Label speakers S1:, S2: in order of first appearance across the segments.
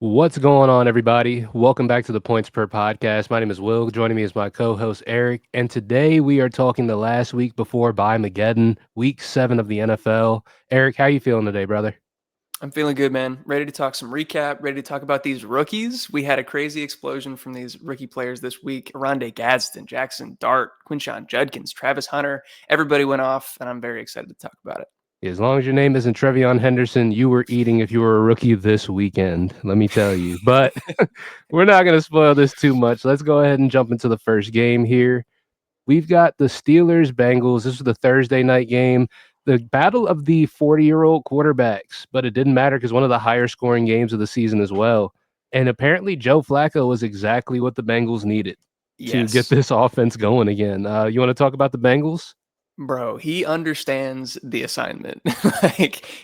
S1: What's going on, everybody? Welcome back to the Points Per Podcast. My name is Will. Joining me is my co-host Eric, and today we are talking the last week before Mageddon, Week 7 of the NFL. Eric, how you feeling today, brother?
S2: I'm feeling good, man. Ready to talk some recap, ready to talk about these rookies. We had a crazy explosion from these rookie players this week. Rondé Gadsden, Jackson Dart, Quinshon Judkins, Travis Hunter. Everybody went off, and I'm very excited to talk about it.
S1: As long as your name isn't Trevion Henderson, you were eating if you were a rookie this weekend, let me tell you. But we're not going to spoil this too much. Let's go ahead and jump into the first game here. We've got the Steelers Bengals. This was the Thursday night game, the battle of the 40-year-old quarterbacks, but it didn't matter because one of the higher scoring games of the season as well. And apparently, Joe Flacco was exactly what the Bengals needed to get
S2: Yes,
S1: this offense going again. You want to talk about the Bengals?
S2: bro, he understands the assignment.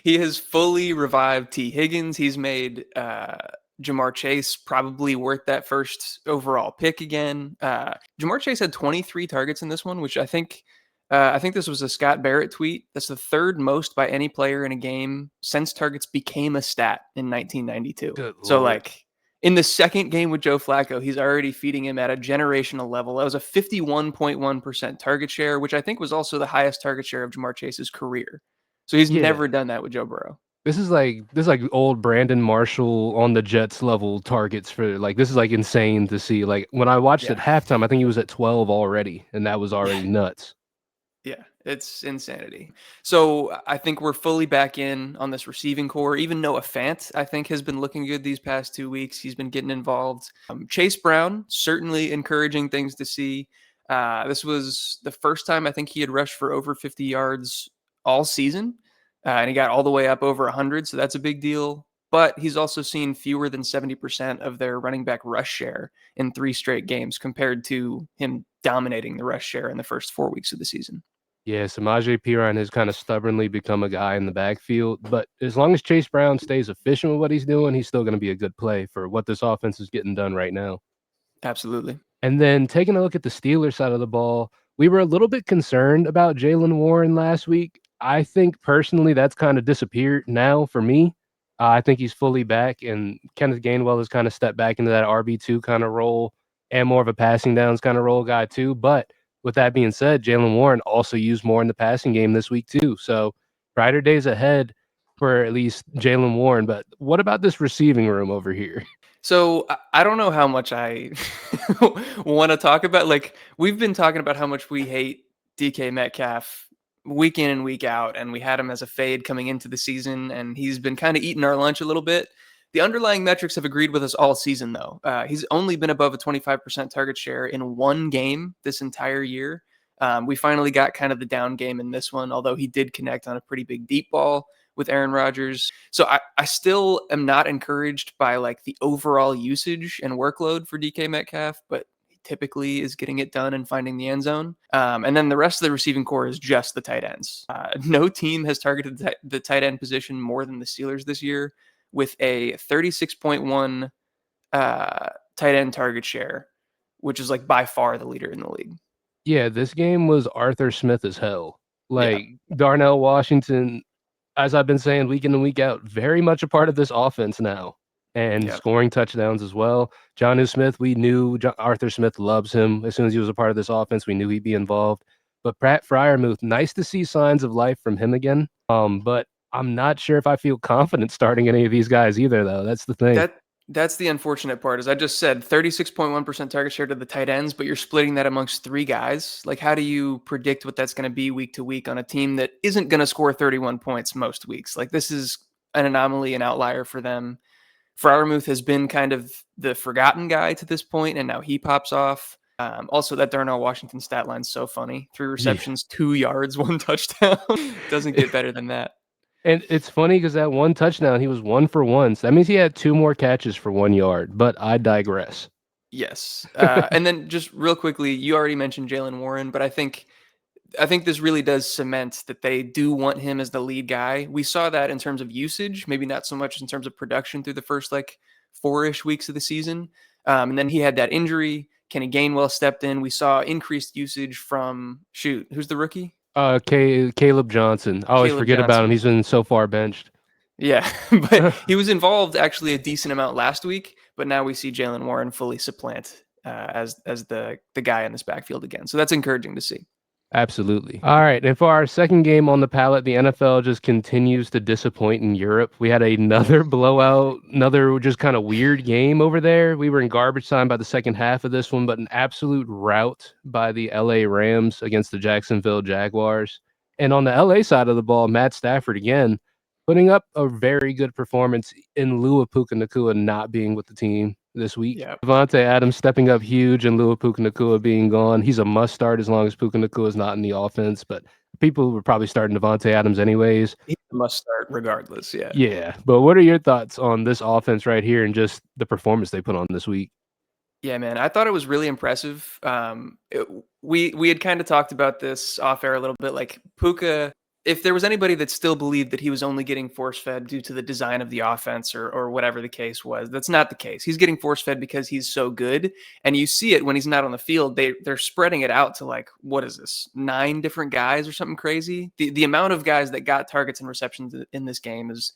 S2: He has fully revived T. Higgins. He's made Jamar Chase probably worth that first overall pick again. Jamar Chase had 23 targets in this one, which I think this was a Scott Barrett tweet. That's the third most by any player in a game since targets became a stat in 1992.
S1: Good
S2: So
S1: Lord.
S2: in the second game with Joe Flacco, he's already feeding him at a generational level. That was a 51.1% target share, which I think was also the highest target share of Jamar Chase's career. So he's
S1: Yeah.
S2: never done that with Joe Burrow.
S1: This is like old Brandon Marshall on the Jets level targets for this is like insane to see. Like when I watched at
S2: Yeah.
S1: halftime, I think he was at 12 already, and that was
S2: Yeah.
S1: already nuts.
S2: Yeah, it's insanity. So I think we're fully back in on this receiving core. Even Noah Fant, I think, has been looking good these past 2 weeks. He's been getting involved. Chase Brown, certainly encouraging things to see. This was the first time I think he had rushed for over 50 yards all season, and he got all the way up over 100. So that's a big deal. But he's also seen fewer than 70% of their running back rush share in 3 straight games compared to him dominating the rush share in the first 4 weeks of the season.
S1: Yeah, Samaje Perine has kind of stubbornly become a guy in the backfield, but as long as Chase Brown stays efficient with what he's doing, he's still going to be a good play for what this offense is getting done right now.
S2: Absolutely.
S1: And then taking a look at the Steelers side of the ball, we were a little bit concerned about Jalen Warren last week. I think personally that's kind of disappeared now for me. I think he's fully back, and Kenneth Gainwell has kind of stepped back into that RB2 kind of role and more of a passing downs kind of role guy too. But with that being said, Jalen Warren also used more in the passing game this week too. So brighter days ahead for at least Jalen Warren. But what about this receiving room over here?
S2: So I don't know how much I want to talk about. Like we've been talking about how much we hate DK Metcalf week in and week out, and we had him as a fade coming into the season, and he's been kind of eating our lunch a little bit. The underlying metrics have agreed with us all season, though. He's only been above a 25% target share in one game this entire year. We finally got kind of the down game in this one, although he did connect on a pretty big deep ball with Aaron Rodgers. So I still am not encouraged by like the overall usage and workload for DK Metcalf, but he typically is getting it done and finding the end zone. And then the rest of the receiving core is just the tight ends. No team has targeted the tight end position more than the Steelers this year with a 36.1 tight end target share, which is like by far the leader in the league.
S1: Yeah, this game was Arthur Smith as hell.
S2: Yeah.
S1: Like Darnell Washington, as I've been saying week in and week out, very much a part of this offense now and
S2: Yeah.
S1: scoring touchdowns as well. Jonnu Smith, we knew Arthur Smith loves him. As soon as he was a part of this offense, we knew he'd be involved. But Pratt Fryermuth, nice to see signs of life from him again. But I'm not sure if I feel confident starting any of these guys either, though. That's the thing.
S2: That's the unfortunate part. As I just said, 36.1% target share to the tight ends, but you're splitting that amongst 3 guys. Like, how do you predict what that's going to be week to week on a team that isn't going to score 31 points most weeks? Like, this is an anomaly, an outlier for them. Freiermuth has been kind of the forgotten guy to this point, and now he pops off. Also, that Darnell Washington stat line's so funny: 3 receptions, 2 yards, 1 touchdown. Doesn't get better than that.
S1: And it's funny because that one touchdown, he was 1 for 1. So that means he had 2 more catches for 1 yard, but I digress.
S2: Yes, and then just real quickly, you already mentioned Jalen Warren, but I think this really does cement that they do want him as the lead guy. We saw that in terms of usage, maybe not so much in terms of production through the first like 4-ish weeks of the season. And then he had that injury. Kenny Gainwell stepped in. We saw increased usage from who's the rookie?
S1: Caleb Johnson. I always
S2: Caleb
S1: forget about him.
S2: Johnson.
S1: He's been so far benched.
S2: Yeah, but he was involved actually a decent amount last week, but now we see Jalen Warren fully supplant as the guy in this backfield again. So that's encouraging to see.
S1: Absolutely. All right, and for our second game on the palette, the NFL just continues to disappoint in Europe. We had another blowout, another just kind of weird game over there. We were in garbage time by the second half of this one, but an absolute rout by the LA Rams against the Jacksonville Jaguars. And on the LA side of the ball, Matt Stafford again putting up a very good performance in lieu of Puka Nacua not being with the team this week.
S2: Yeah.
S1: Devontae Adams stepping up huge in lieu of Puka Nacua being gone. He's a must start as long as Puka Nacua is not in the offense, but people were probably starting Devontae Adams anyways.
S2: He's a must start regardless. Yeah.
S1: Yeah, but what are your thoughts on this offense right here and just the performance they put on this week?
S2: Yeah, man. I thought it was really impressive. We had kind of talked about this off air a little bit. Like Puka, if there was anybody that still believed that he was only getting force fed due to the design of the offense or whatever the case was, that's not the case. He's getting force fed because he's so good, and you see it when he's not on the field. They're spreading it out to like what is this, 9 different guys or something crazy. The amount of guys that got targets and receptions in this game is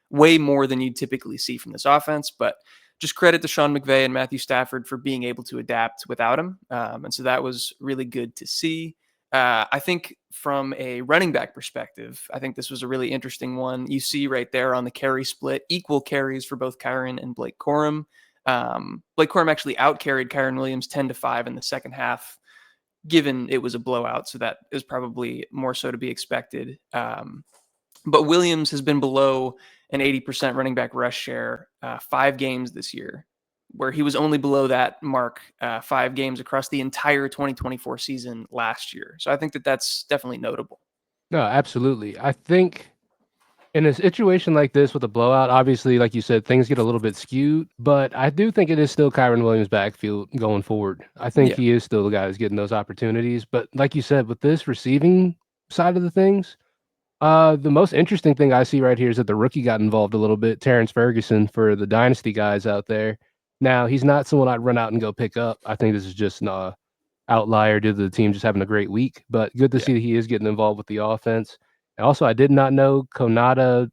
S2: way more than you typically see from this offense, but just credit to Sean McVay and Matthew Stafford for being able to adapt without him. And so that was really good to see. I think from a running back perspective, I think this was a really interesting one. You see right there on the carry split, equal carries for both Kyron and Blake Corum. Blake Corum actually outcarried Kyron Williams 10-5 in the second half, given it was a blowout. So that is probably more so to be expected. But Williams has been below an 80% running back rush share 5 games this year, where he was only below that mark 5 games across the entire 2024 season last year. So I think that that's definitely notable.
S1: No, absolutely. I think in a situation like this with a blowout, obviously, like you said, things get a little bit skewed, but I do think it is still Kyron Williams' backfield going forward. I think
S2: Yeah.
S1: he is still the guy who's getting those opportunities. But like you said, with this receiving side of the things, the most interesting thing I see right here is that the rookie got involved a little bit, Terrence Ferguson, for the dynasty guys out there. Now, he's not someone I'd run out and go pick up. I think this is just an outlier due to the team just having a great week, but good to
S2: Yeah.
S1: see that he is getting involved with the offense. And also, I did not know Konata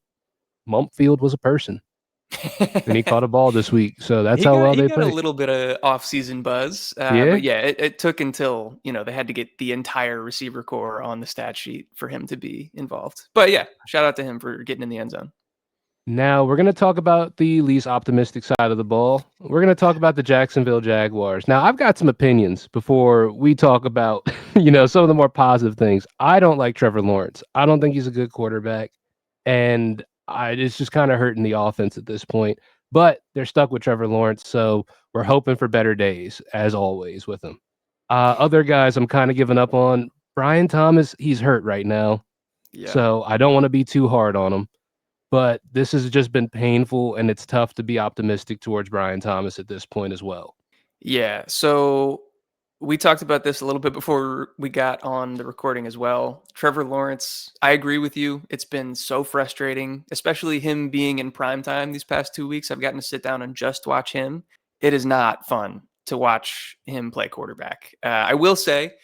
S1: Mumpfield was a person, and he caught a ball this week. So that's
S2: he
S1: how
S2: got
S1: well
S2: he
S1: they
S2: got a
S1: play.
S2: little bit of off-season buzz,
S1: Yeah.
S2: but yeah, it took until they had to get the entire receiver core on the stat sheet for him to be involved. But yeah, shout out to him for getting in the end zone.
S1: Now we're going to talk about the least optimistic side of the ball. We're going to talk about the Jacksonville Jaguars. Now, I've got some opinions before we talk about, some of the more positive things. I don't like Trevor Lawrence. I don't think he's a good quarterback, and it's just kind of hurting the offense at this point. But they're stuck with Trevor Lawrence, so we're hoping for better days, as always, with him. Other guys I'm kind of giving up on. Brian Thomas, he's hurt right now,
S2: Yeah.
S1: so I don't want to be too hard on him. But this has just been painful, and it's tough to be optimistic towards Brian Thomas at this point as well.
S2: Yeah. So we talked about this a little bit before we got on the recording as well. Trevor Lawrence, I agree with you. It's been so frustrating, especially him being in prime time these past 2 weeks. I've gotten to sit down and just watch him. It is not fun to watch him play quarterback. I will say,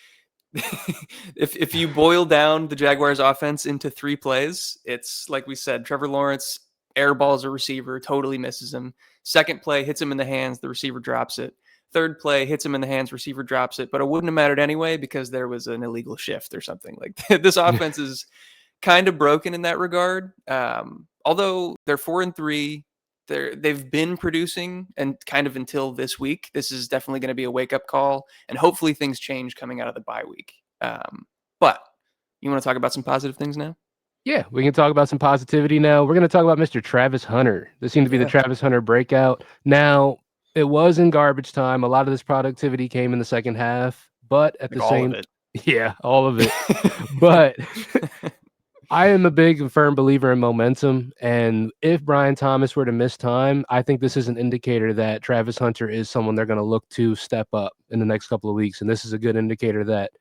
S2: if you boil down the Jaguars offense into 3 plays, it's like we said, Trevor Lawrence airballs a receiver, totally misses him. Second play hits him in the hands, the receiver drops it. Third play hits him in the hands, receiver drops it, but it wouldn't have mattered anyway because there was an illegal shift or something. Like this offense is kind of broken in that regard. Although they're 4-3, they've been producing, and kind of until this week, this is definitely going to be a wake up call, and hopefully things change coming out of the bye week. But you want to talk about some positive things now?
S1: Yeah, we can talk about some positivity now. We're going to talk about Mr. Travis Hunter. This seemed to be the
S2: Yeah,
S1: Travis Hunter breakout. Now, it was in garbage time. A lot of this productivity came in the second half, but at
S2: like
S1: the
S2: all of
S1: same
S2: it.
S1: yeah, all of it. But I am a big and firm believer in momentum, and if Brian Thomas were to miss time, I think this is an indicator that Travis Hunter is someone they're going to look to step up in the next couple of weeks, and this is a good indicator that,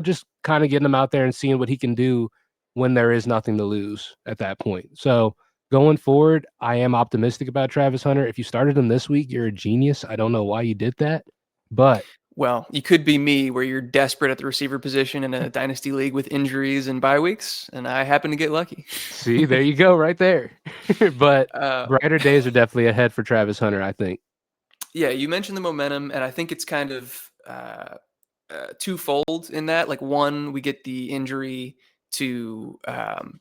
S1: just kind of getting him out there and seeing what he can do when there is nothing to lose at that point. So, going forward, I am optimistic about Travis Hunter. If you started him this week, you're a genius. I don't know why you did that, but
S2: Well, you could be me, where you're desperate at the receiver position in a dynasty league with injuries and bye weeks, and I happen to get lucky.
S1: See, there you go, right there. But
S2: uh,
S1: brighter days are definitely ahead for Travis Hunter, I think.
S2: yeah, you mentioned the momentum, and I think it's kind of twofold in that. Like, one, we get the injury to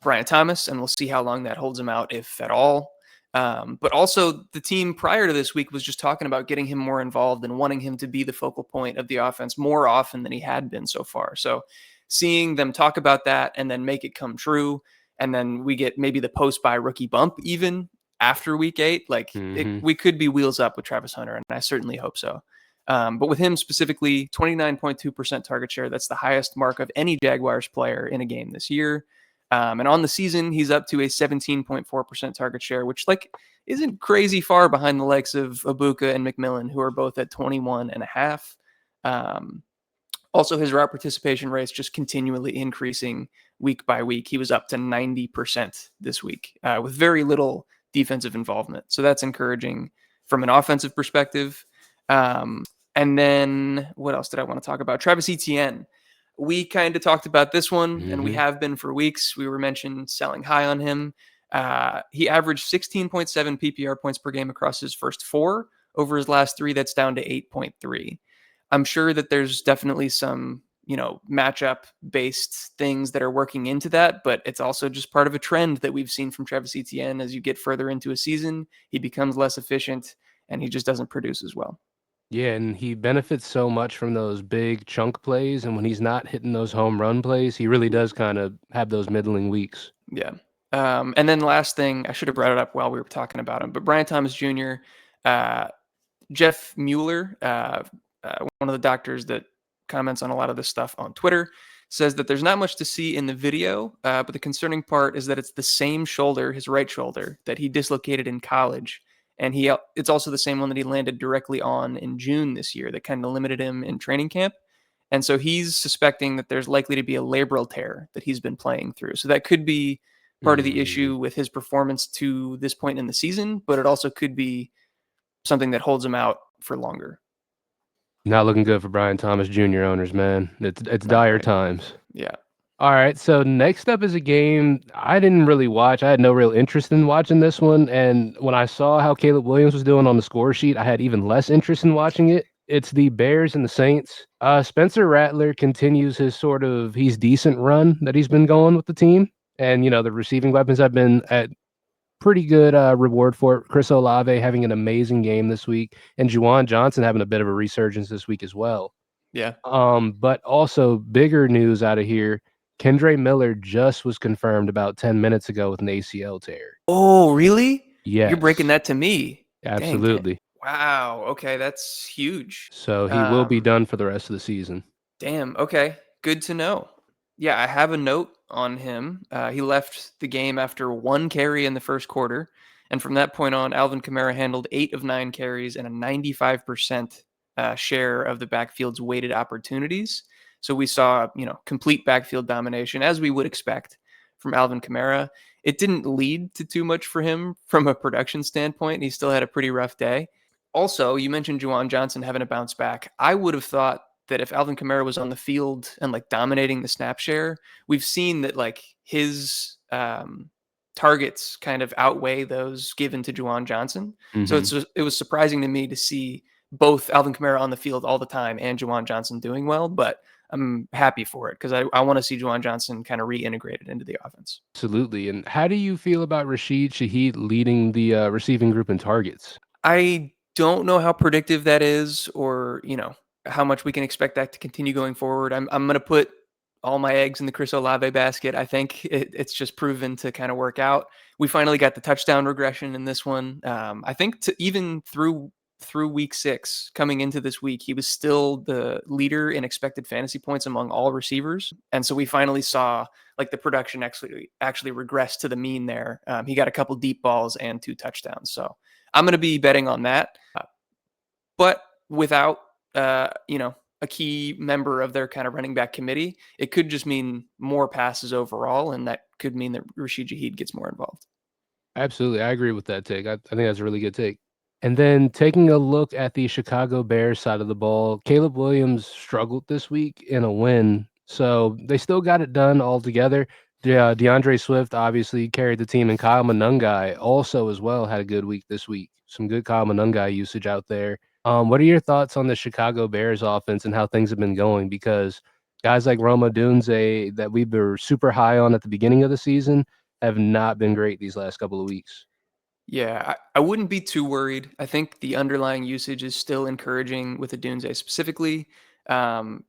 S2: Brian Thomas, and we'll see how long that holds him out, if at all. But also, the team prior to this week was just talking about getting him more involved and wanting him to be the focal point of the offense more often than he had been so far. So, seeing them talk about that and then make it come true, and then we get maybe the post-bye rookie bump even after week 8, like
S1: Mhm.
S2: we could be wheels up with Travis Hunter, and I certainly hope so. But with him specifically, 29.2% target share. That's the highest mark of any Jaguars player in a game this year. And on the season, he's up to a 17.4% target share, which like isn't crazy far behind the likes of Abuka and McMillan, who are both at 21.5. Also, his route participation rates just continually increasing week by week. He was up to 90% this week with very little defensive involvement. So that's encouraging from an offensive perspective. And then what else did I want to talk about? Travis Etienne. We kind of talked about this one, and we
S1: Mhm.
S2: have been for weeks. We were mentioned selling high on him. He averaged 16.7 PPR points per game across his first 4. Over his last 3, that's down to 8.3. I'm sure that there's definitely some, matchup based things that are working into that, but it's also just part of a trend that we've seen from Travis Etienne. As you get further into a season, he becomes less efficient and he just doesn't produce as well.
S1: Yeah, and he benefits so much from those big chunk plays, and when he's not hitting those home run plays, he really does kinda have those middling weeks.
S2: Yeah. And then last thing, I should have brought it up while we were talking about him, but Brian Thomas Jr., uh, Jeff Mueller, one of the doctors that comments on a lot of this stuff on Twitter, says that there's not much to see in the video, but the concerning part is that it's the same shoulder, his right shoulder, that he dislocated in college, and it's also the same one that he landed directly on in June this year that kind of limited him in training camp. And so he's suspecting that there's likely to be a labral tear that he's been playing through. So that could be part of the
S1: Mm.
S2: issue with his performance to this point in the season, but it also could be something that holds him out for longer.
S1: Not looking good for Brian Thomas Jr. owners, man. It's
S2: Not
S1: dire
S2: great.
S1: times.
S2: Yeah.
S1: Alright, so next up is a game I didn't really watch. I had no real interest in watching this one, and when I saw how Caleb Williams was doing on the score sheet, I had even less interest in watching it. It's the Bears and the Saints. Spencer Rattler continues his sort of he's decent run that he's been going with the team, and, the receiving weapons have been at pretty good, reward for it. Chris Olave having an amazing game this week, and Juwan Johnson having a bit of a resurgence this week as well.
S2: Yeah.
S1: But also bigger news out of here, Kendre Miller just was confirmed about 10 minutes ago with an ACL tear.
S2: Oh, really? You're breaking
S1: Yes,
S2: that to me. Dang.
S1: absolutely.
S2: Wow. Okay, that's huge.
S1: So he will be
S2: Um,
S1: done for the rest of the season.
S2: Damn. Okay. Good to know. Yeah, I have a note on him. He left the game after 1 carry in the first quarter. And from that point on, Alvin Kamara handled 8 of 9 carries and a 95% share of the backfield's weighted opportunities. So we saw, complete backfield domination, as we would expect from Alvin Kamara. It didn't lead to too much for him from a production standpoint. He still had a pretty rough day. Also, you mentioned Juwan Johnson having a bounce back. I would have thought that if Alvin Kamara was on the field and like dominating the snap share, we've seen that like his targets kind of outweigh those given to Juwan Johnson. So
S1: Mhm.
S2: it was surprising to me to see both Alvin Kamara on the field all the time and Juwan Johnson doing well, but I'm happy for it because I want to see Juwan Johnson kind of reintegrated into the offense.
S1: Absolutely, and how do you feel about Rashid Shaheed leading the, receiving group in targets?
S2: I don't know how predictive that is or, how much we can expect that to continue going forward. I'm going to put all my eggs in the Chris Olave basket. I think it's just proven to kind of work out. We finally got the touchdown regression in this one. I think even through week 6 coming into this week, he was still the leader in expected fantasy points among all receivers. And so we finally saw like the production actually regress to the mean there. He got a couple deep balls and 2 touchdowns. So I'm going to be betting on that. But without, a key member of their kind of running back committee, it could just mean more passes overall, and that could mean that Rashid Shaheed gets more involved.
S1: Absolutely, I agree with that take. I think that's a really good take. And then taking a look at the Chicago Bears side of the ball, Caleb Williams struggled this week in a win, so they still got it done altogether. DeAndre Swift obviously carried the team, and Kyle Monungai also as well had a good week this week. Some good Kyle Monungai usage out there. What are your thoughts on the Chicago Bears offense and how things have been going? Because guys like Roma Dunze that we were super high on at the beginning of the season have not been great these last couple of weeks.
S2: Yeah, I wouldn't be too worried. I think the underlying usage is still encouraging with Adunze specifically. Um,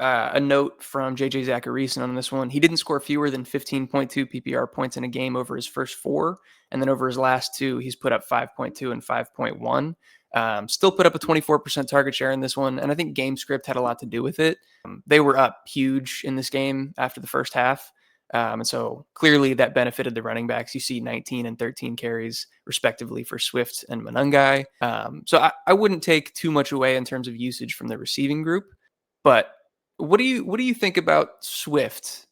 S2: a note from JJ Zacharyson on this one. He didn't score fewer than 15.2 PPR points in a game over his first four. And then over his last two, he's put up 5.2 and 5.1. Still put up a 24% target share in this one. And I think game script had a lot to do with it. They were up huge in this game after the first half. And so clearly that benefited the running backs. You see 19 and 13 carries respectively for Swift and Monungai. So I wouldn't take too much away in terms of usage from the receiving group. But what do you think about Swift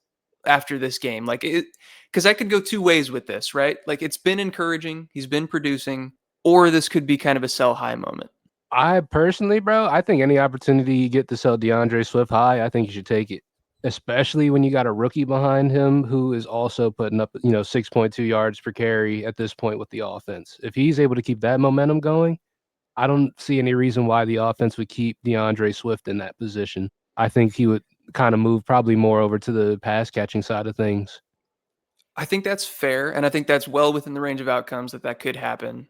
S2: after this game? Like it, because I could go two ways with this, right? Like it's been encouraging, he's been producing, or this could be kind of a sell high moment.
S1: I personally, bro, I think any opportunity you get to sell DeAndre Swift high, I think you should take it. Especially when you got a rookie behind him who is also putting up, 6.2 yards per carry at this point with the offense. If he's able to keep that momentum going, I don't see any reason why the offense would keep DeAndre Swift in that position. I think he would kind of move probably more over to the pass catching side of things.
S2: I think that's fair, and I think that's well within the range of outcomes that could happen.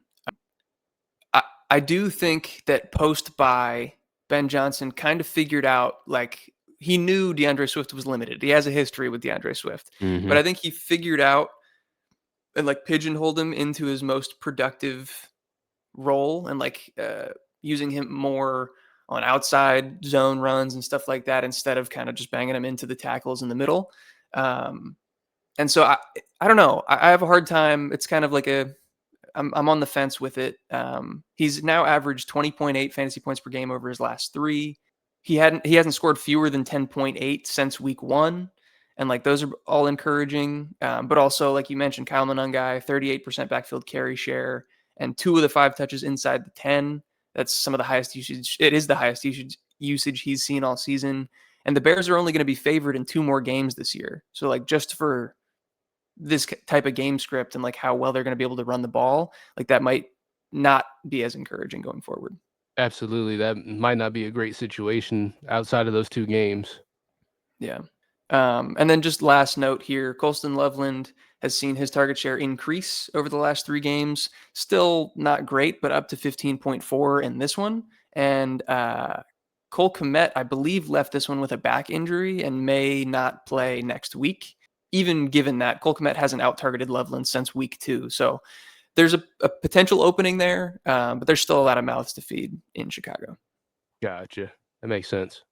S2: I do think that post bye, Ben Johnson kind of figured out like he knew DeAndre Swift was limited. He has a history with DeAndre Swift, but
S1: Hmm.
S2: I think he figured out and like pigeonholed him into his most productive role and using him more on outside zone runs and stuff like that instead of kind of just banging him into the tackles in the middle. Um, and so I don't know. I have a hard time. It's kind of like I'm on the fence with it. He's now averaged 20.8 fantasy points per game over his last three. He hasn't scored fewer than 10.8 since week one, and like those are all encouraging. But also, like you mentioned, Kyle Monungai, 38% backfield carry share, and two of the five touches inside the 10. That's some of the highest usage. It is the highest usage he's seen all season. And the Bears are only going to be favored in two more games this year. So like just for this type of game script and like how well they're going to be able to run the ball, like that might not be as encouraging going forward.
S1: Absolutely. That might not be a great situation outside of those two games.
S2: Yeah. And then just last note here, Colston Loveland has seen his target share increase over the last three games. Still not great, but up to 15.4 in this one. And Cole Kmet, I believe, left this one with a back injury and may not play next week. Even given that Cole Kmet hasn't out targeted Loveland since week two. So there's a potential opening there, but there's still a lot of mouths to feed in Chicago.
S1: Gotcha. That makes sense.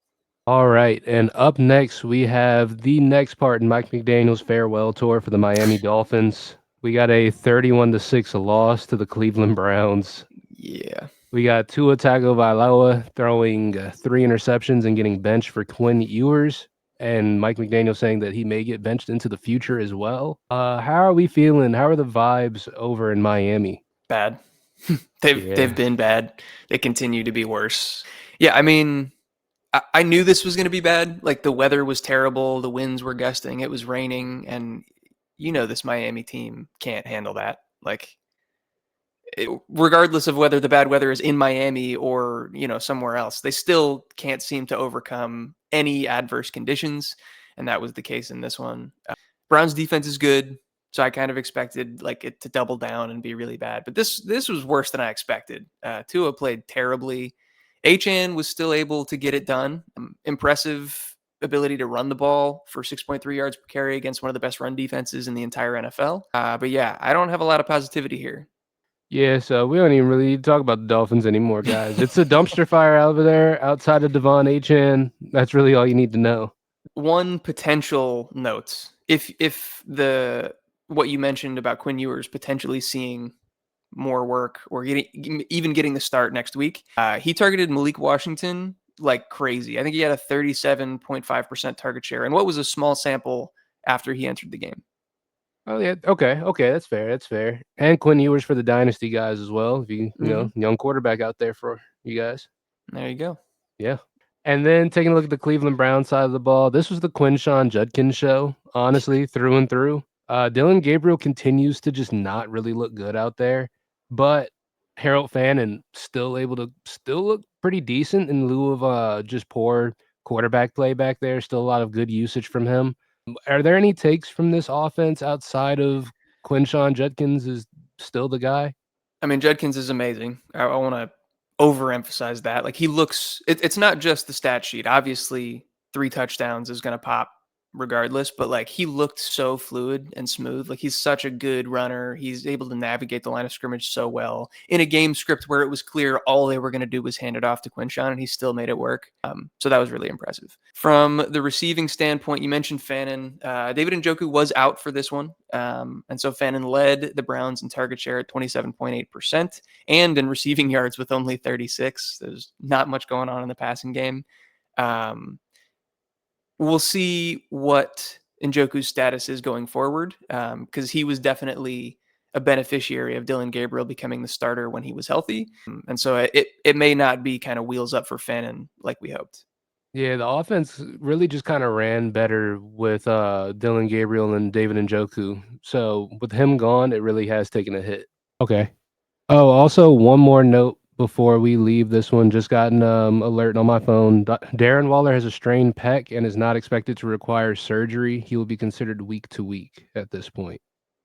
S1: All right. And up next, we have the next part in Mike McDaniel's farewell tour for the Miami Dolphins. We got a 31-6 loss to the Cleveland Browns.
S2: Yeah.
S1: We got Tua Tagovailoa throwing 3 interceptions and getting benched for Quinn Ewers. And Mike McDaniel saying that he may get benched into the future as well. How are we feeling? How are the vibes over in Miami?
S2: Bad. They've
S1: Yeah.
S2: been bad. They continue to be worse. Yeah, I mean, I knew this was going to be bad. Like the weather was terrible, the winds were gusting, it was raining, and this Miami team can't handle that. Like regardless of whether the bad weather is in Miami or somewhere else, they still can't seem to overcome any adverse conditions, and that was the case in this one. Browns defense is good, so I kind of expected like it to double down and be really bad, but this was worse than I expected. Tua played terribly. Achan was still able to get it done. Impressive ability to run the ball for 6.3 yards per carry against one of the best run defenses in the entire NFL. But yeah, I don't have a lot of positivity here.
S1: Yeah, so we don't even really need to talk about the Dolphins anymore, guys. It's a dumpster fire over there outside of Devon Achan. That's really all you need to know.
S2: One potential note, if the what you mentioned about Quinn Ewers potentially seeing more work or even getting the start next week, he targeted Malik Washington like crazy. I think he had a 37.5% target share, and what was a small sample after he entered the game.
S1: Oh yeah, okay, that's fair, that's fair. And Quinn Ewers for the dynasty guys as well. If
S2: Hmm.
S1: young quarterback out there for you guys.
S2: There you go.
S1: Yeah. And then taking a look at the Cleveland Browns side of the ball, this was the Quinshawn Judkins show, honestly, through and through. Dylan Gabriel continues to just not really look good out there, but Harold Fannin still look pretty decent in lieu of just poor quarterback play back there. Still a lot of good usage from him. Are there any takes from this offense outside of Quinshawn Judkins is still the guy?
S2: I mean, Judkins is amazing. I want to overemphasize that. Like he looks, it's not just the stat sheet. Obviously, 3 touchdowns is going to pop regardless, but like he looked so fluid and smooth. Like he's such a good runner. He's able to navigate the line of scrimmage so well in a game script where it was clear all they were going to do was hand it off to Quinshawn, and he still made it work. So that was really impressive. From the receiving standpoint, you mentioned Fannin. David Njoku was out for this one. And so Fannin led the Browns in target share at 27.8% and in receiving yards with only 36. There's not much going on in the passing game. We'll see what Njoku's status is going forward because he was definitely a beneficiary of Dylan Gabriel becoming the starter when he was healthy. And so it may not be kind of wheels up for Fannin like we hoped.
S1: Yeah, the offense really just kinda ran better with, Dylan Gabriel and David Njoku. So, with him gone, it really has taken a hit. Okay. Oh, also, one more note before we leave this one, just got an, alert on my phone. Darren Waller has a strained pec and is not expected to require surgery. He will be considered week to week at this point.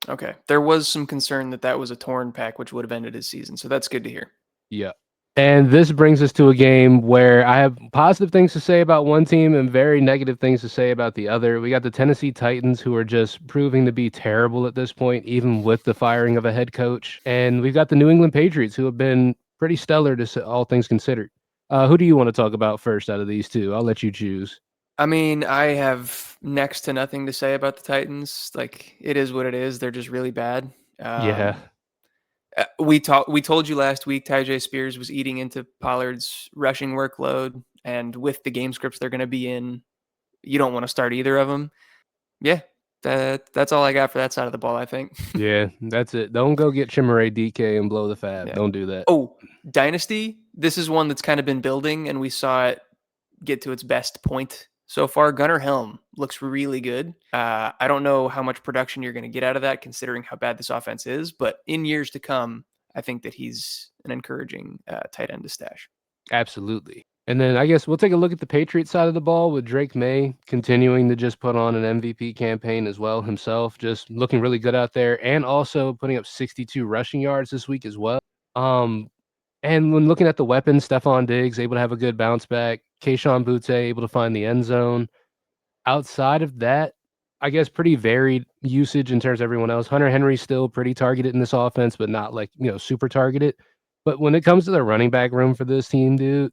S2: Okay. There was some concern that that was a torn pack, which would have ended his season. So that's good to hear.
S1: Yeah. And this brings us to a game where I have positive things to say about one team and very negative things to say about the other. We got the Tennessee Titans, who are just proving to be terrible at this point, even with the firing of a head coach. And we've got the New England Patriots, who have been pretty stellar all things considered. Who do you want to talk about first out of these two? I'll let you choose.
S2: I mean, I have next to nothing to say about the Titans. Like, it is what it is. They're just really bad.
S1: Yeah,
S2: We told you last week Tyjae Spears was eating into Pollard's rushing workload, and with the game scripts they're going to be in, you don't want to start either of them. Yeah, that's all I got for that side of the ball. I think.
S1: yeah, that's it. Don't go get Chimere DK and blow the fab.
S2: Yeah.
S1: Don't do that.
S2: Oh, Dynasty. This is one that's kind of been building, and we saw it get to its best point so far. Gunnar Helm looks really good. I don't know how much production you're going to get out of that, considering how bad this offense is. But in years to come, I think that he's an encouraging tight end to stash.
S1: Absolutely. And then I guess we'll take a look at the Patriots side of the ball with Drake May continuing to just put on an MVP campaign as well himself, just looking really good out there and also putting up 62 rushing yards this week as well. Um, and when looking at the weapons, Stephon Diggs able to have a good bounce back, Kayshon Boutte able to find the end zone. Outside of that, I guess pretty varied usage in terms of everyone else. Hunter Henry still pretty targeted in this offense, but not like, super targeted. But when it comes to the running back room for this team, dude,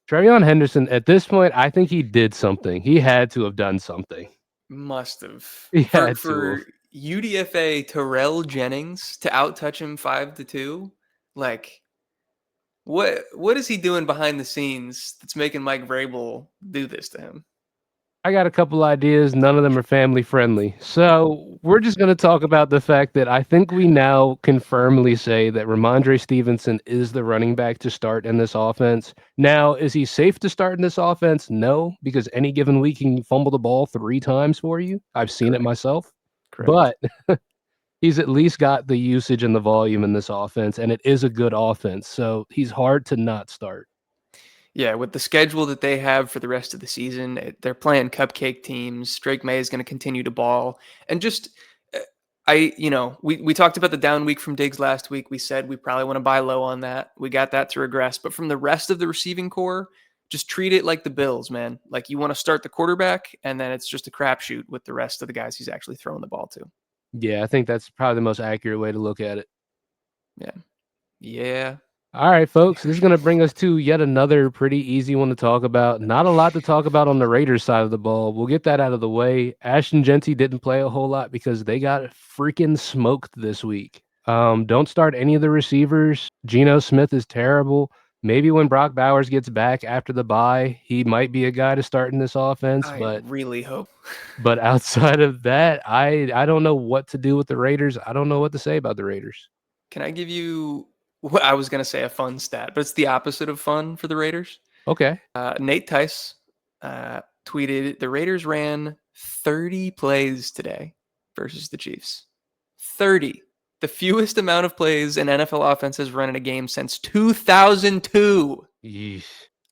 S1: Trevion Henderson, at this point, I think he did something. He had to have done something.
S2: Must have
S1: He
S2: for
S1: had to
S2: for
S1: have.
S2: UDFA Terrell Jennings to outtouch him 5-2. Like what is he doing behind the scenes that's making Mike Vrabel do this to him?
S1: I got a couple ideas. None of them are family friendly. So we're just going to talk about the fact that I think we now can firmly say that Ramondre Stevenson is the running back to start in this offense. Now, is he safe to start in this offense? No, because any given week he can fumble the ball 3 times for you. I've seen it
S2: Correct.
S1: myself.
S2: Correct.
S1: But he's at least got the usage and the volume in this offense, and it is a good offense. So he's hard to not start.
S2: Yeah, with the schedule that they have for the rest of the season, they're playing cupcake teams. Drake May is going to continue to ball, and just uh, we talked about the down week from Diggs last week. We said we probably want to buy low on that. We got that to regress, but from the rest of the receiving core, just treat it like the Bills, man. Like you want to start the quarterback, and then it's just a crapshoot with the rest of the guys he's actually throwing the ball to.
S1: Yeah, I think that's probably the most accurate way to look at it.
S2: Yeah, yeah,
S1: All right, folks, this is going to bring us to yet another pretty easy one to talk about. Not a lot to talk about on the Raiders side of the ball. We'll get that out of the way. Ashton Genty didn't play a whole lot because they got freaking smoked this week. Don't start any of the receivers. Geno Smith is terrible. Maybe when Brock Bowers gets back after the bye, he might be a guy to start in this offense,
S2: I
S1: but
S2: really hope.
S1: outside of that, I don't know what to do with the Raiders. I don't know what to say about the Raiders.
S2: Can I give you what I was going to say a fun stat, but it's the opposite of fun for the Raiders?
S1: Okay.
S2: Nate Tice tweeted the Raiders ran 30 plays today versus the Chiefs. 30. The fewest amount of plays an NFL offense has run in a game since 2002.
S1: Yeesh.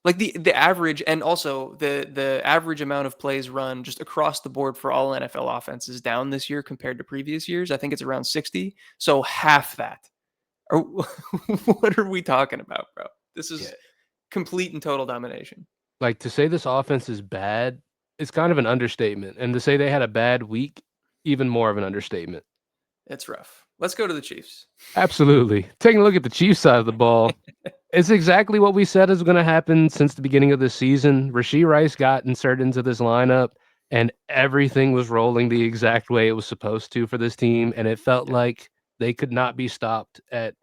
S2: Like the average, and also the average amount of plays run just across the board for all NFL offenses down this year compared to previous years. I think it's around 60. So half that. Or what are we talking about, bro? This
S1: Yeah.
S2: is complete and total domination.
S1: Like, to say this offense is bad, it's kind of an understatement, and to say they had a bad week, even more of an understatement.
S2: It's rough. Let's go to the Chiefs.
S1: Absolutely. Taking a look at the Chiefs side of the ball, it's exactly what we said is gonna happen since the beginning of the season. Rashee Rice got inserted into this lineup, and everything was rolling the exact way it was supposed to for this team, and it felt
S2: Yeah.
S1: like they could not be stopped at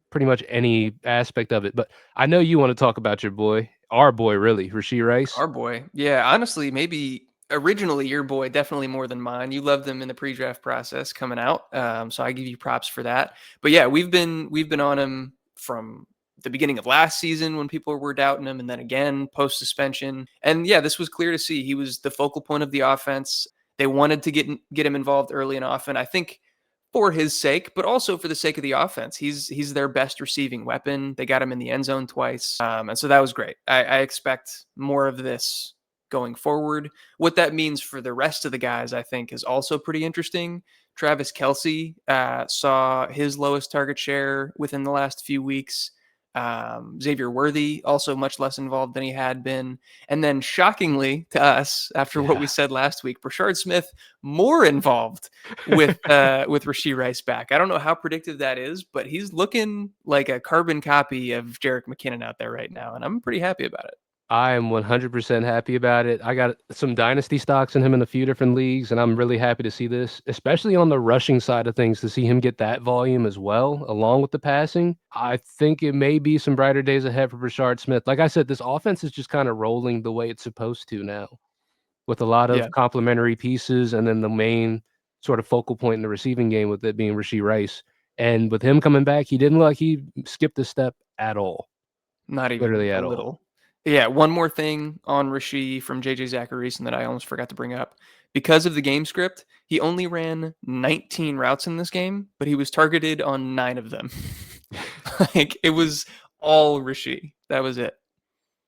S1: pretty much any aspect of it. But I know you wanna talk about your boy, our boy, really, Rashee Rice.
S2: Our boy. Yeah, honestly, maybe originally your boy, definitely more than mine. You loved him in the pre-draft process coming out. So I give you props for that. But yeah, we've been on him from the beginning of last season when people were doubting him, and then again post suspension. And yeah, this was clear to see. He was the focal point of the offense. They wanted to get him involved early and often. I think for his sake, but also for the sake of the offense. He's their best receiving weapon. They got him in the end zone twice, and so that was great. I expect more of this going forward. What that means for the rest of the guys, I think, is also pretty interesting. Travis Kelsey saw his lowest target share within the last few weeks. Xavier Worthy also much less involved than he had been, and then shockingly to us, after what we
S1: Yeah.
S2: said last week, Brashard Smith more involved with Rashee Rice back. I don't know how predictive that is, but he's looking like a carbon copy of Jerick McKinnon out there right now, and I'm pretty happy about it.
S1: I am 100% happy about it. I got some dynasty stocks in him in a few different leagues, and I'm really happy to see this, especially on the rushing side of things, to see him get that volume as well, along with the passing. I think it may be some brighter days ahead for Brashard Smith. Like I said, this offense is just kind of rolling the way it's supposed to now, with a lot
S2: Yeah,
S1: of complementary pieces, and then the main sort of focal point in the receiving game with it being Rashee Rice. And with him coming back, he didn't look like he skipped a step at all,
S2: not even
S1: literally
S2: a
S1: at all.
S2: little. Yeah, one more thing on Rashee from JJ Zacharyson that I almost forgot to bring up. Because of the game script, he only ran 19 routes in this game, but he was targeted on 9 of them. Like it was all Rashee. That was it.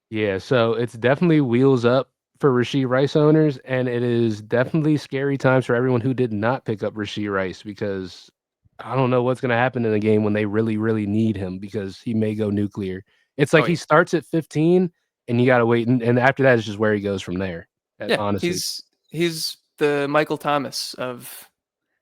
S1: Yeah, so it's definitely wheels up for Rashee Rice owners, and it is definitely scary times for everyone who did not pick up Rashee Rice because I don't know what's going to happen in a game when they really, really need him because he may go nuclear. It's
S2: Oh
S1: like he
S2: yeah.
S1: starts at 15 and you got to wait. And after that, it's just where he goes from there,
S2: Yeah,
S1: honestly.
S2: he's the Michael Thomas of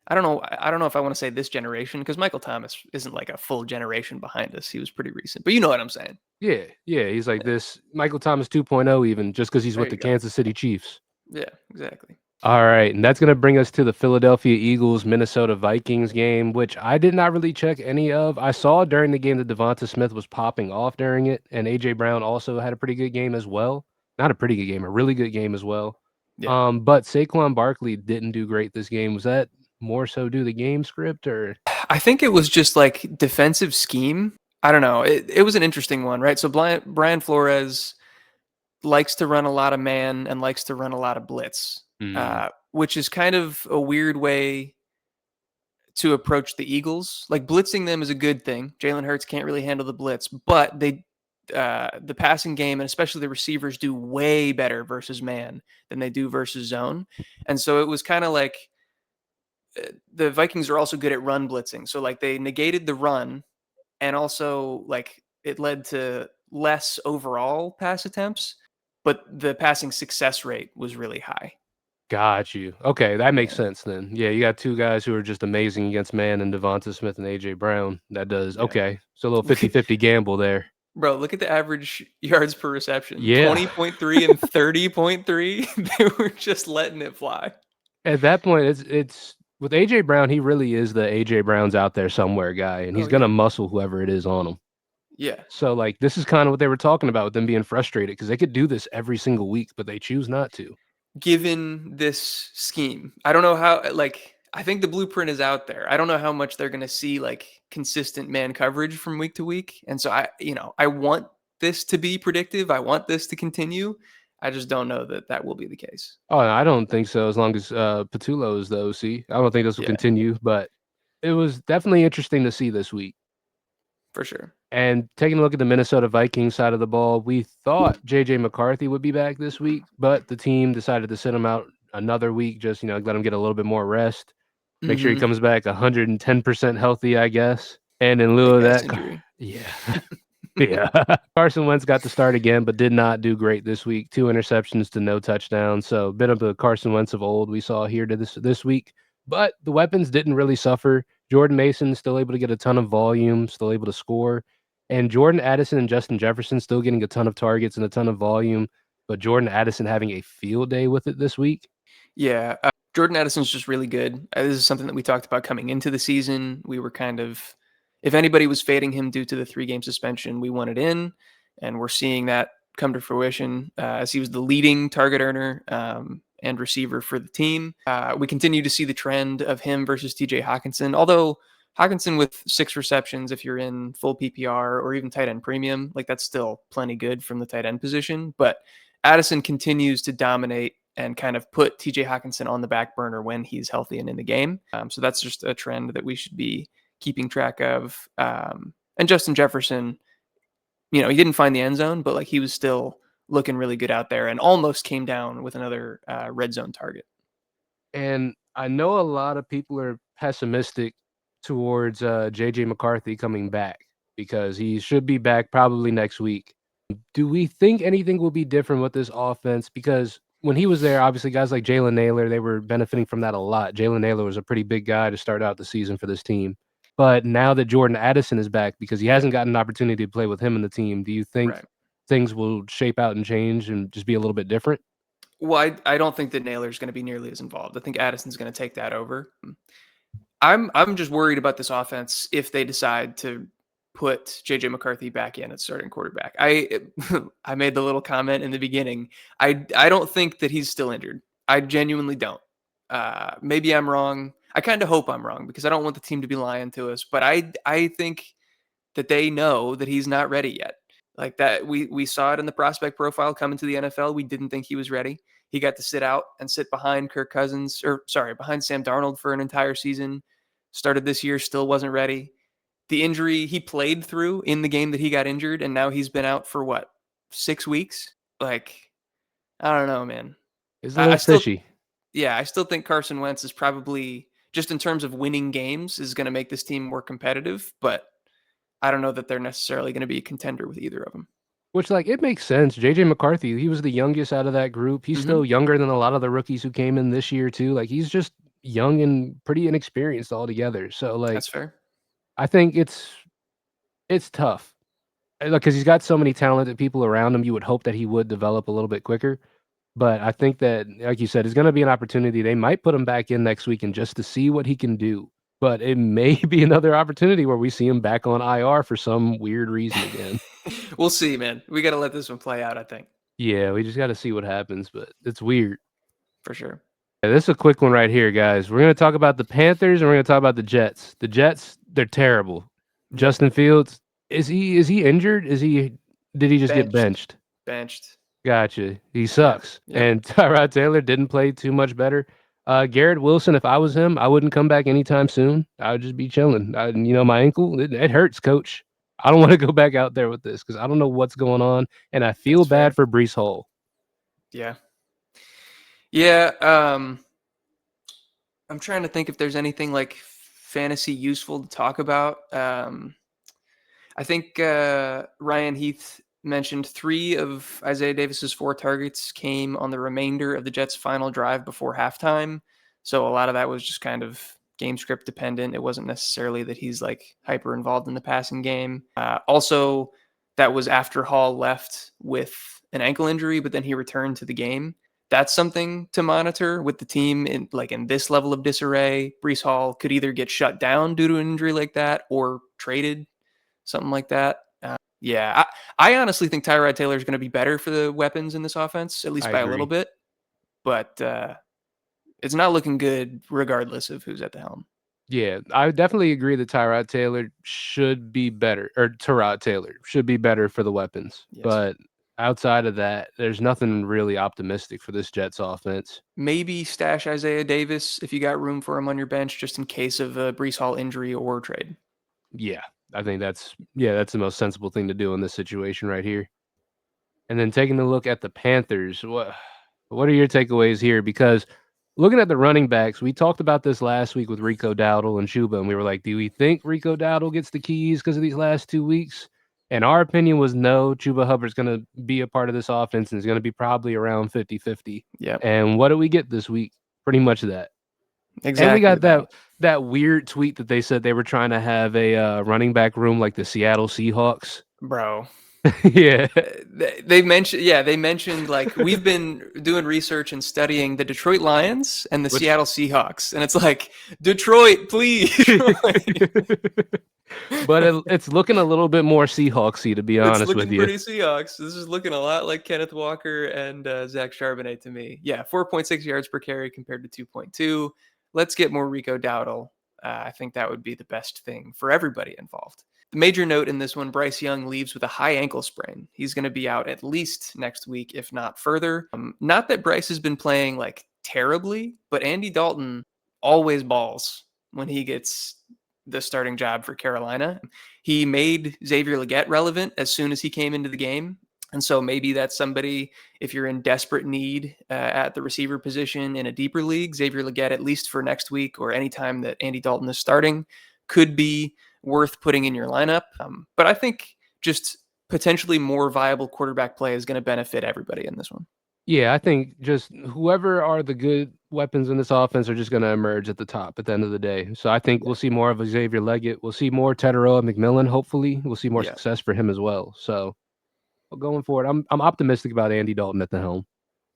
S2: I don't know if I want to say this generation because Michael Thomas isn't like a full generation behind us. He was pretty recent. But you know what I'm saying.
S1: Yeah, yeah. He's like this Michael Thomas 2.0, even just because he's
S2: There
S1: with
S2: you
S1: the
S2: go.
S1: Kansas City Chiefs.
S2: Yeah, exactly.
S1: All right, and that's gonna bring us to the Philadelphia Eagles Minnesota Vikings game, which I did not really check any of. I saw during the game that Devonta Smith was popping off during it, and AJ Brown also had a pretty good game as well. Not a pretty good game, a really good game as well.
S2: Yeah.
S1: But Saquon Barkley didn't do great this game. Was that more so due to the game script or
S2: I think it was just like defensive scheme. I don't know. It was an interesting one, right? So Brian Flores likes to run a lot of man and likes to run a lot of blitz,
S1: Mm,
S2: which is kind of a weird way to approach the Eagles. Like blitzing them is a good thing. Jalen Hurts can't really handle the blitz, but the passing game and especially the receivers do way better versus man than they do versus zone. And so it was kind of like the Vikings are also good at run blitzing. So like they negated the run and also like it led to less overall pass attempts, but the passing success rate was really high.
S1: got you. Okay, that makes
S2: Yeah.
S1: sense then. Yeah, you got two guys who are just amazing against man and Devonta Smith and AJ Brown. That does
S2: Yeah.
S1: okay. So a little
S2: Look at
S1: 50-50 gamble there.
S2: Bro, look at the average yards per reception.
S1: Yeah.
S2: 20.3 and 30.3. They were just letting it fly.
S1: At that point, it's with AJ Brown, he really is the AJ Brown's out there somewhere guy, and he's
S2: Oh
S1: gonna
S2: yeah.
S1: muscle whoever it is on him.
S2: Yeah.
S1: So, like, this is kind of what they were talking about with them being frustrated because they could do this every single week, but they choose not to.
S2: Given this scheme, I don't know how, like, I think the blueprint is out there. I don't know how much they're going to see like consistent man coverage from week to week. And so I want this to be predictive. I want this to continue. I just don't know that that will be the case.
S1: Oh, I don't think so as long as Patullo is the OC. I don't think this will
S2: Yeah,
S1: continue, but it was definitely interesting to see this week.
S2: for sure.
S1: And taking a look at the Minnesota Vikings side of the ball, we thought JJ McCarthy would be back this week, but the team decided to sit him out another week, just, let him get a little bit more rest. Make sure he
S2: Hmm.
S1: comes back 110% healthy, I guess. And in lieu
S2: Big
S1: of
S2: ass
S1: that,
S2: injury.
S1: yeah. Yeah. Carson Wentz got to start again, but did not do great this week. 2 interceptions to no touchdowns. So a bit of the Carson Wentz of old we saw here to this week. But the weapons didn't really suffer. Jordan Mason still able to get a ton of volume, still able to score. And Jordan Addison and Justin Jefferson still getting a ton of targets and a ton of volume. But Jordan Addison having a field day with it this week.
S2: Yeah, Jordan Addison's just really good. This is something that we talked about coming into the season. We were kind of, if anybody was fading him due to the 3-game suspension, we wanted in, and we're seeing that come to fruition as he was the leading target earner and receiver for the team. We continue to see the trend of him versus TJ Hawkinson, although Hawkinson with 6 receptions, if you're in full PPR or even tight end premium, like that's still plenty good from the tight end position. But Addison continues to dominate and kind of put TJ Hawkinson on the back burner when he's healthy and in the game. So that's just a trend that we should be keeping track of. And Justin Jefferson, he didn't find the end zone, but like he was still looking really good out there and almost came down with another red zone target.
S1: And I know a lot of people are pessimistic towards JJ McCarthy coming back because he should be back probably next week. Do we think anything will be different with this offense? Because when he was there, obviously guys like Jalen Naylor, they were benefiting from that a lot. Jalen Naylor was a pretty big guy to start out the season for this team. But now that Jordan Addison is back, because he
S2: Yeah,
S1: hasn't gotten an opportunity to play with him in the team, do you think
S2: right.
S1: things will shape out and change and just be a little bit different?
S2: Well, I don't think that Naylor's going to be nearly as involved. I think Addison's going to take that over. I'm just worried about this offense if they decide to put JJ McCarthy back in at starting quarterback. I made the little comment in the beginning. I don't think that he's still injured. I genuinely don't. Maybe I'm wrong. I kind of hope I'm wrong because I don't want the team to be lying to us. But I think that they know that he's not ready yet. Like that, we saw it in the prospect profile coming to the NFL. We didn't think he was ready. He got to sit out and sit behind Kirk Cousins, or sorry, behind Sam Darnold for an entire season. Started this year, still wasn't ready. The injury he played through in the game that he got injured, and now he's been out for what, 6 weeks? Like, I don't know, man.
S1: It's a
S2: I
S1: little
S2: still,
S1: fishy.
S2: yeah, I still think Carson Wentz is probably just in terms of winning games is going to make this team more competitive, but I don't know that they're necessarily going to be a contender with either of them.
S1: Which, like, it makes sense. JJ McCarthy, he was the youngest out of that group. He's
S2: Hmm.
S1: still younger than a lot of the rookies who came in this year too. Like, he's just young and pretty inexperienced altogether. So, like,
S2: That's fair.
S1: I think it's tough. Like, because he's got so many talented people around him, you would hope that he would develop a little bit quicker. But I think that, like you said, it's gonna be an opportunity. They might put him back in next week and just to see what he can do. But it may be another opportunity where we see him back on IR for some weird reason again.
S2: We'll see, man. We got to let this one play out, I think,
S1: Yeah, we just gotta see what happens, but it's weird.
S2: for sure.
S1: Yeah, this is a quick one right here, guys. We're gonna talk about the Panthers and we're gonna talk about the Jets. The Jets, they're terrible.
S2: Yep.
S1: Justin Fields, is he injured? Did he just get
S2: Benched.
S1: benched?
S2: Benched.
S1: Gotcha. He
S2: Yeah.
S1: sucks.
S2: Yep.
S1: And Tyrod Taylor didn't play too much better. Garrett Wilson, if I was him, I wouldn't come back anytime soon. I would just be chilling. My ankle, it hurts, coach. I don't want to go back out there with this because I don't know what's going on, and I feel
S2: That's
S1: bad
S2: fair.
S1: for Brees Hall.
S2: Yeah. Yeah. I'm trying to think if there's anything like fantasy useful to talk about. I think Ryan Heath mentioned 3 of Isaiah Davis's 4 targets came on the remainder of the Jets' final drive before halftime. So a lot of that was just kind of game script dependent. It wasn't necessarily that he's like hyper involved in the passing game. Also, that was after Hall left with an ankle injury, but then he returned to the game. That's something to monitor with the team in this level of disarray. Brees Hall could either get shut down due to an injury like that or traded, something like that. Yeah, I honestly think Tyrod Taylor is going to be better for the weapons in this offense, at least
S1: I
S2: by a little
S1: agree.
S2: bit. But it's not looking good, regardless of who's at the helm.
S1: Yeah, I definitely agree that Tyrod Taylor should be better, or Tyrod Taylor should be better for the weapons.
S2: Yes.
S1: But outside of that, there's nothing really optimistic for this Jets offense.
S2: Maybe stash Isaiah Davis if you got room for him on your bench, just in case of a Brees Hall injury or trade.
S1: Yeah, I think that's the most sensible thing to do in this situation right here. And then taking a look at the Panthers, what are your takeaways here? Because looking at the running backs, we talked about this last week with Rico Dowdle and Chuba, and we were like, do we think Rico Dowdle gets the keys because of these last 2 weeks? And our opinion was no, Chuba Hubbard's going to be a part of this offense and is going to be probably around 50-50.
S2: Yeah,
S1: And what do we get this week? Pretty much that. And we
S2: exactly
S1: got
S2: that.
S1: that weird tweet that they said they were trying to have a running back room like the Seattle Seahawks.
S2: Bro,
S1: Yeah.
S2: they mentioned like we've been doing research and studying the Detroit Lions and the
S1: Which
S2: Seattle Seahawks, and it's like Detroit, please.
S1: but it's looking a little bit more Seahawksy, to be
S2: It's
S1: honest with
S2: looking
S1: you.
S2: pretty Seahawks. This is looking a lot like Kenneth Walker and Zach Charbonnet to me. Yeah, 4.6 yards per carry compared to 2.2. Let's get more Rico Dowdle. I think that would be the best thing for everybody involved. The major note in this one, Bryce Young leaves with a high ankle sprain. He's going to be out at least next week, if not further. Not that Bryce has been playing like terribly, but Andy Dalton always balls when he gets the starting job for Carolina. He made Xavier Legette relevant as soon as he came into the game. And so maybe that's somebody, if you're in desperate need at the receiver position in a deeper league, Xavier Legette, at least for next week or anytime that Andy Dalton is starting, could be worth putting in your lineup. But I think just potentially more viable quarterback play is going to benefit everybody in this one.
S1: Yeah, I think just whoever are the good weapons in this offense are just going to emerge at the top at the end of the day. So I think
S2: Yeah.
S1: we'll see more of Xavier Leggett. We'll see more Teteroa McMillan. Hopefully, we'll see more
S2: Yeah.
S1: success for him as well. So going forward, I'm optimistic about Andy Dalton at the helm.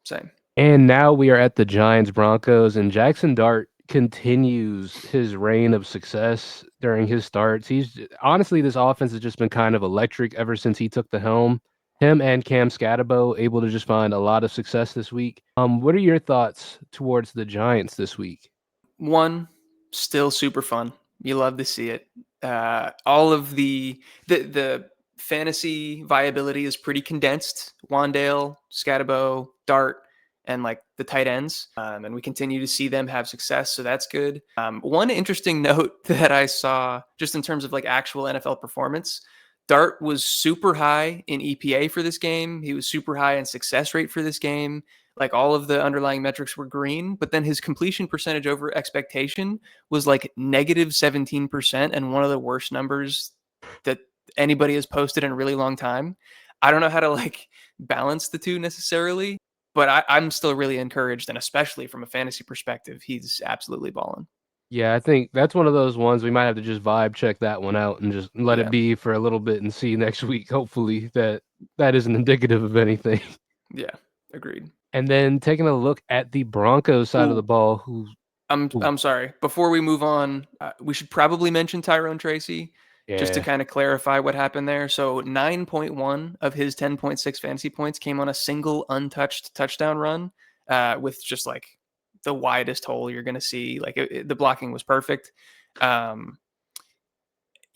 S2: Same.
S1: And now we are at the Giants Broncos, and Jackson Dart continues his reign of success during his starts. He's honestly, this offense has just been kind of electric ever since he took the helm. Him and Cam Scatabo able to just find a lot of success this week. What are your thoughts towards the Giants this week?
S2: One, still super fun. You love to see it. All of the fantasy viability is pretty condensed. Wandale, Scatabo, Dart, and like the tight ends, and we continue to see them have success. So that's good. One interesting note that I saw, just in terms of like actual NFL performance, Dart was super high in EPA for this game. He was super high in success rate for this game. Like all of the underlying metrics were green, but then his completion percentage over expectation was like negative 17% and one of the worst numbers that anybody has posted in a really long time. I don't know how to like balance the two necessarily, but I'm still really encouraged, and especially from a fantasy perspective, he's absolutely balling.
S1: Yeah, I think that's one of those ones we might have to just vibe check that one out and just let it
S2: Yeah.
S1: be for a little bit and see next week. Hopefully that isn't indicative of anything.
S2: Yeah. Agreed.
S1: And then taking a look at the Broncos side of
S2: Ooh,
S1: the ball, who ooh,
S2: I'm sorry. Before we move on, we should probably mention Tyrone Tracy just to
S1: yeah.
S2: kind of clarify what happened there. So 9.1 of his 10.6 fantasy points came on a single untouched touchdown run, with just like the widest hole you're going to see. Like the blocking was perfect. Um,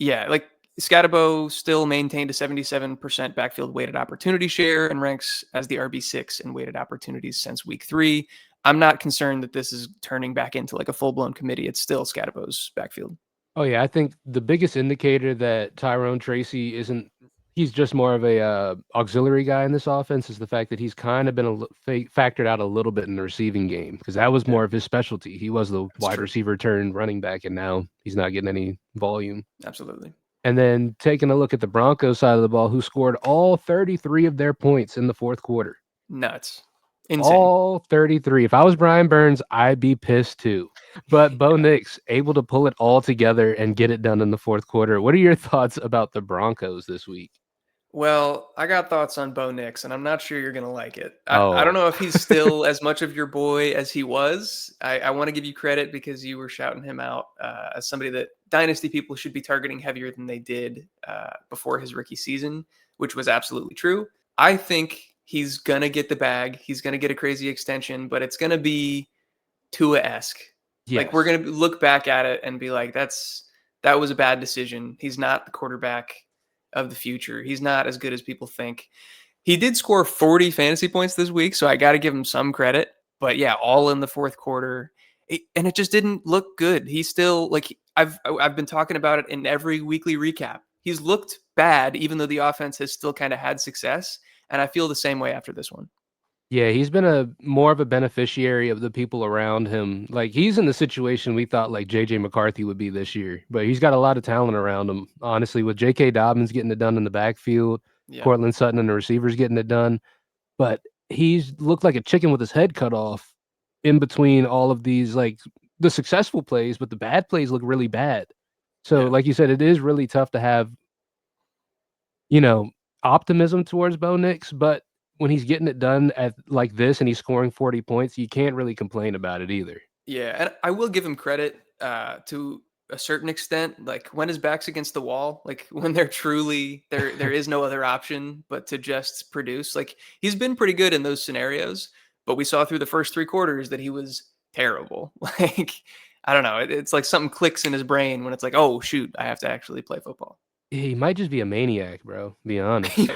S2: yeah, like Scatabo still maintained a 77% backfield weighted opportunity share and ranks as the RB6 in weighted opportunities since week 3. I'm not concerned that this is turning back into like a full blown committee. It's still Scatabo's backfield.
S1: Oh, yeah, I think the biggest indicator that Tyrone Tracy isn't he's just more of a, auxiliary guy in this offense is the fact that he's kinda been factored out a little bit in the receiving game because that was
S2: Yeah,
S1: more of his specialty. He was the
S2: that's
S1: wide
S2: true.
S1: receiver turned running back, and now he's not getting any volume.
S2: Absolutely.
S1: And then taking a look at the Broncos side of the ball, who scored all 33 of their points in the 4th quarter.
S2: Nuts. Insane.
S1: All 33. If I was Brian Burns, I'd be pissed too. But Bo
S2: Yeah.
S1: Nix able to pull it all together and get it done in the 4th quarter. What are your thoughts about the Broncos this week?
S2: Well, I got thoughts on Bo Nix, and I'm not sure you're gonna like it. I don't
S1: Oh,
S2: know if he's still as much of your boy as he was. I want to give you credit because you were shouting him out as somebody that dynasty people should be targeting heavier than they did before his rookie season, which was absolutely true. I think he's gonna get the bag. He's gonna get a crazy extension, but it's gonna be Tua-esque. Like we're
S1: yes.
S2: gonna look back at it and be like, that was a bad decision. He's not the quarterback of the future. He's not as good as people think. He did score 40 fantasy points this week, so I got to give him some credit. But yeah, all in the fourth quarter, and it just didn't look good. He still like I've been talking about it in every weekly recap. He's looked bad, even though the offense has still kind of had success. And I feel the same way after this one.
S1: Yeah, he's been a more of a beneficiary of the people around him. Like he's in the situation we thought like JJ McCarthy would be this year, but he's got a lot of talent around him. Honestly, with J.K. Dobbins getting it done in the backfield,
S2: Yeah,
S1: Cortland Sutton and the receivers getting it done, but he's looked like a chicken with his head cut off in between all of these like the successful plays, but the bad plays look really bad. So,
S2: yeah.
S1: like you said, it is really tough to have, you know, optimism towards Bo Nix, but when he's getting it done at like this and he's scoring 40 points, you can't really complain about it either.
S2: Yeah, and I will give him credit to a certain extent. Like when his back's against the wall, like when they're truly there is no other option but to just produce. Like he's been pretty good in those scenarios, but we saw through the first three quarters that he was terrible. Like I don't know, it's like something clicks in his brain when it's like, oh shoot, I have to actually play football.
S1: He might just be a maniac, bro, to be honest.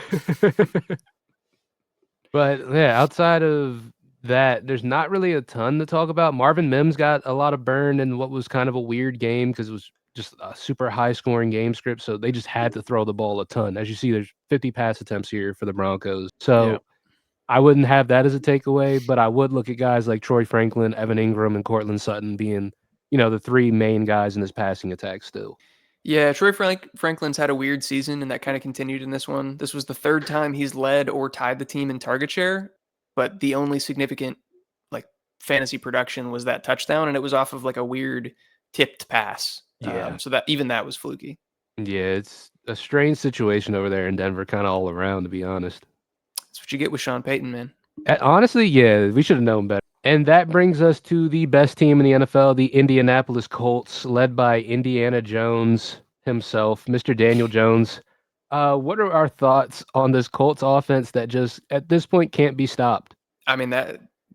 S1: But yeah, outside of that, there's not really a ton to talk about. Marvin Mims got a lot of burn in what was kind of a weird game because it was just a super high scoring game script. So they just had to throw the ball a ton. As you see, there's 50 pass attempts here for the Broncos.
S2: Yeah.
S1: So I wouldn't have that as a takeaway, but I would look at guys like Troy Franklin, Evan Ingram, and Cortland Sutton being, the three main guys in this passing attack still.
S2: Yeah, Franklin's had a weird season, and that kind of continued in this one. This was the third time he's led or tied the team in target share, but the only significant like fantasy production was that touchdown, and it was off of like a weird tipped pass.
S1: Yeah.
S2: So that even that was fluky.
S1: Yeah, it's a strange situation over there in Denver, kind of all around, to be honest.
S2: That's what you get with Sean Payton, man.
S1: Honestly, yeah, we should have known better. And that brings us to the best team in the NFL, the Indianapolis Colts, led by Indiana Jones himself, Mr. Daniel Jones. What are our thoughts on this Colts offense that just at this point can't be stopped?
S2: I mean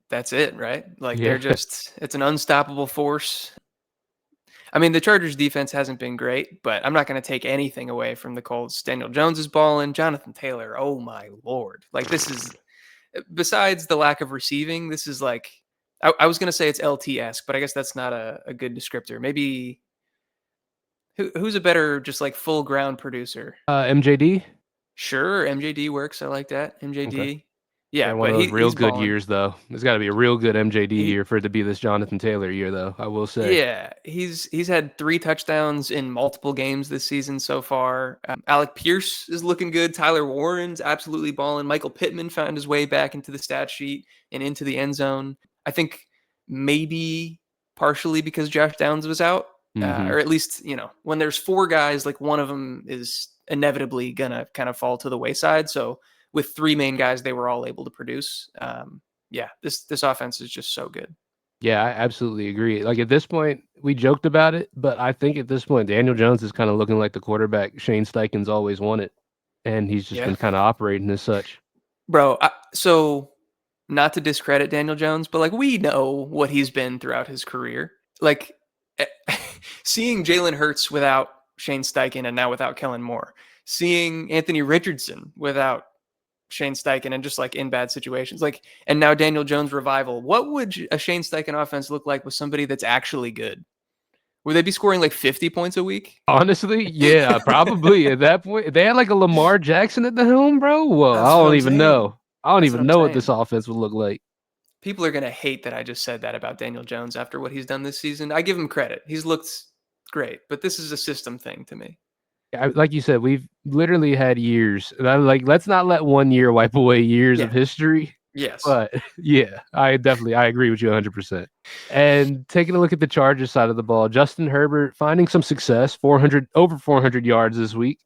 S2: that's it, right? Like they're
S1: Yeah.
S2: just it's an unstoppable force. I mean, the Chargers defense hasn't been great, but I'm not going to take anything away from the Colts. Daniel Jones is balling. Jonathan Taylor, oh my lord! Like this is besides the lack of receiving, this is like I was gonna say it's LT-esque, but I guess that's not a good descriptor. Maybe who's a better just like full ground producer?
S1: MJD?
S2: Sure, MJD works. I like that.
S1: Okay.
S2: MJD. Yeah,
S1: Yeah, one
S2: but
S1: of those real
S2: he's
S1: good
S2: balling.
S1: years, though. There's got to be a real good MJD
S2: He
S1: year for it to be this Jonathan Taylor year, though, I will say.
S2: Yeah, he's had 3 touchdowns in multiple games this season so far. Alec Pierce is looking good. Tyler Warren's absolutely balling. Michael Pittman found his way back into the stat sheet and into the end zone. I think maybe partially because Josh Downs was out,
S1: Hmm.
S2: or at least when there's 4 guys, like one of them is inevitably gonna kind of fall to the wayside. So with 3 main guys, they were all able to produce. Yeah, this offense is just so good.
S1: Yeah, I absolutely agree. Like at this point, we joked about it, but I think at this point, Daniel Jones is kind of looking like the quarterback Shane Steichen's always wanted, and he's just
S2: Yeah.
S1: been kind of operating as such.
S2: Bro, so not to discredit Daniel Jones, but like we know what he's been throughout his career. Like eh, seeing Jalen Hurts without Shane Steichen and now without Kellen Moore, seeing Anthony Richardson without Shane Steichen and just like in bad situations, like and now Daniel Jones revival. What would a Shane Steichen offense look like with somebody that's actually good? Would they be scoring like 50 points a week?
S1: Honestly, yeah, probably at that point, if they had like a Lamar Jackson at the helm, bro. Well, I
S2: That's what
S1: don't
S2: I'm
S1: even
S2: saying.
S1: know. I don't
S2: That's what
S1: even
S2: I'm
S1: know what this
S2: saying.
S1: offense would look like.
S2: People are going to hate that I just said that about Daniel Jones after what he's done this season. I give him credit. He's looked great, but this is a system thing to me.
S1: Like you said, we've literally had years, and I'm like, let's not let one year wipe away years of
S2: Yeah.
S1: history.
S2: Yes.
S1: But yeah, I agree with you 100%. And taking a look at the Chargers side of the ball, Justin Herbert finding some success, 400 over 400 yards this week,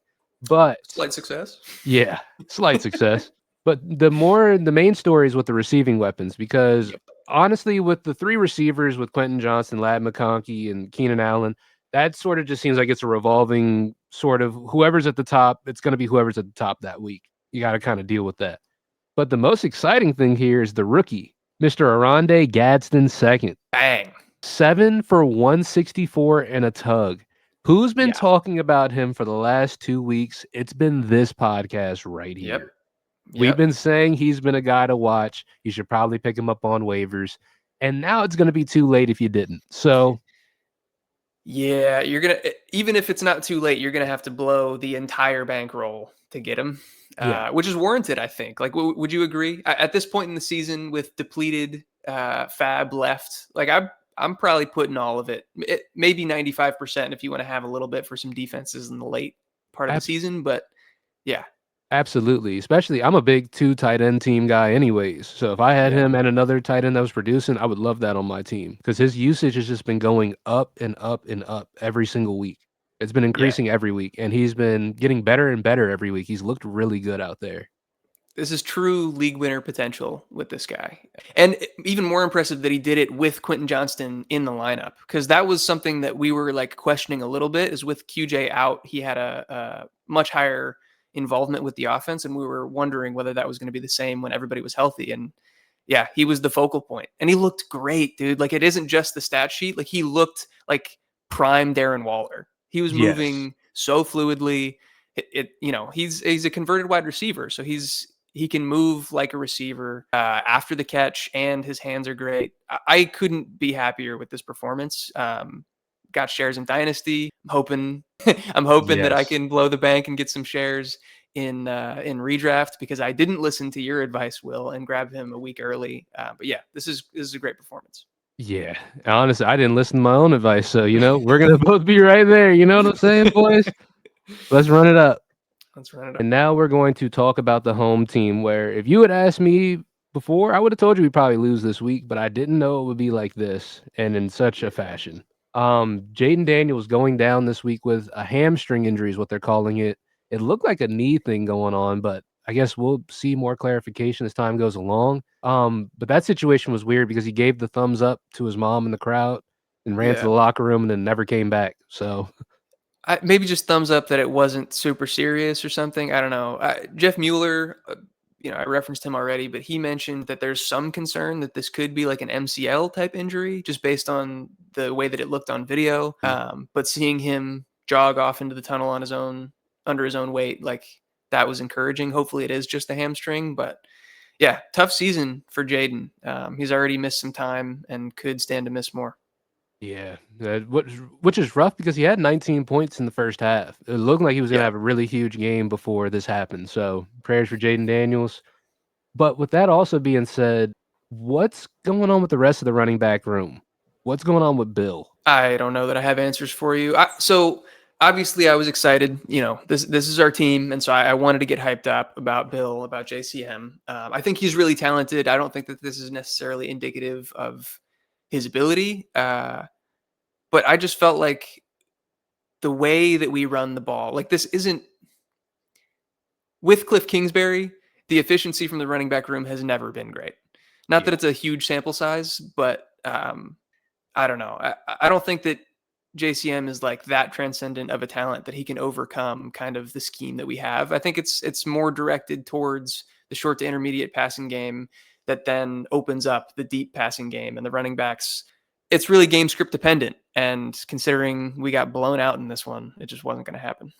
S1: But
S2: Slight success.
S1: yeah, slight success. But the main story is with the receiving weapons because
S2: Yep.
S1: honestly, with the 3 receivers with Quentin Johnston, Ladd McConkey, and Keenan Allen, that sort of just seems like it's a revolving sort of whoever's at the top, it's gonna be whoever's at the top that week. You gotta kinda deal with that. But the most exciting thing here is the rookie, Mr. Aronde Gadsden II.
S2: Bang.
S1: 7 for 164 and a tug. Who's been
S2: Yeah.
S1: talking about him for the last 2 weeks? It's been this podcast right
S2: Yep.
S1: here. We've
S2: Yep.
S1: been saying he's been a guy to watch. You should probably pick him up on waivers. And now it's gonna be too late if you didn't. So,
S2: Yeah, you're gonna even if it's not too late, you're gonna have to blow the entire bankroll to get him,
S1: yeah,
S2: which is warranted, I think. Like, would you agree? At this point in the season, with depleted fab left, like I'm probably putting all of it maybe 95% if you want to have a little bit for some defenses in the late part of the
S1: abs
S2: season. But yeah,
S1: absolutely. Especially I'm a big 2 tight end team guy anyways. So if I had
S2: yeah,
S1: him and another tight end that was producing, I would love that on my team because his usage has just been going up and up and up every single week. It's been
S2: yeah.
S1: increasing every week, and he's been getting better and better every week. He's looked really good out there.
S2: This is true league winner potential with this guy. And even more impressive that he did it with Quentin Johnston in the lineup, because that was something that we were like questioning a little bit. Is with QJ out, he had a much higher involvement with the offense, and we were wondering whether that was going to be the same when everybody was healthy. And yeah, he was the focal point, and he looked great, dude. Like, it isn't just the stat sheet. Like, he looked like prime Darren Waller. He was
S1: Yes.
S2: moving so fluidly. He's a converted wide receiver, so he can move like a receiver after the catch, and his hands are great. I couldn't be happier with this performance. Got shares in Dynasty. I'm hoping I'm hoping that I
S1: Yes.
S2: can blow the bank and get some shares in redraft, because I didn't listen to your advice, Will, and grab him a week early. But yeah, this is a great performance.
S1: Yeah. Honestly, I didn't listen to my own advice, so, we're gonna both be right there, you know what I'm saying, boys? Let's run it up.
S2: Let's run it up.
S1: And now we're going to talk about the home team where if you had asked me before, I would have told you we'd probably lose this week, but I didn't know it would be like this and in such a
S2: Yeah,
S1: fashion. Jaden Daniels going down this week with a hamstring injury is what they're calling it. It looked like a knee thing going on, but I guess we'll see more clarification as time goes along. But that situation was weird because he gave the thumbs up to his mom in the crowd and ran to
S2: yeah.
S1: the locker room and then never came back. So
S2: Maybe just thumbs up that it wasn't super serious or something. I don't know. Jeff Mueller, I referenced him already, but he mentioned that there's some concern that this could be like an MCL type injury, just based on the way that it looked on video. But seeing him jog off into the tunnel on his own, under his own weight, like, that was encouraging. Hopefully, it is just a hamstring. But yeah, tough season for Jaden. He's already missed some time and could stand to miss more.
S1: yeah, which is rough because he had 19 points in the first half. It looked like he was gonna
S2: Yeah.
S1: have a really huge game before this happened, so prayers for Jaden Daniels. But with that also being said, what's going on with the rest of the running back room? What's going on with Bill?
S2: I don't know that I have answers for you. So obviously, I was excited. This is our team, and so I wanted to get hyped up about Bill, about JCM. I think he's really talented. I don't think that this is necessarily indicative of his ability, but I just felt like the way that we run the ball, like, this isn't with Cliff Kingsbury. The efficiency from the running back room has never been great. Not that
S1: Yeah.
S2: it's a huge sample size, but I don't know. I don't think that JCM is like that transcendent of a talent that he can overcome kind of the scheme that we have. I think it's more directed towards the short to intermediate passing game that then opens up the deep passing game, and the running backs. It's really game script dependent. And considering we got blown out in this one, it just wasn't going to happen.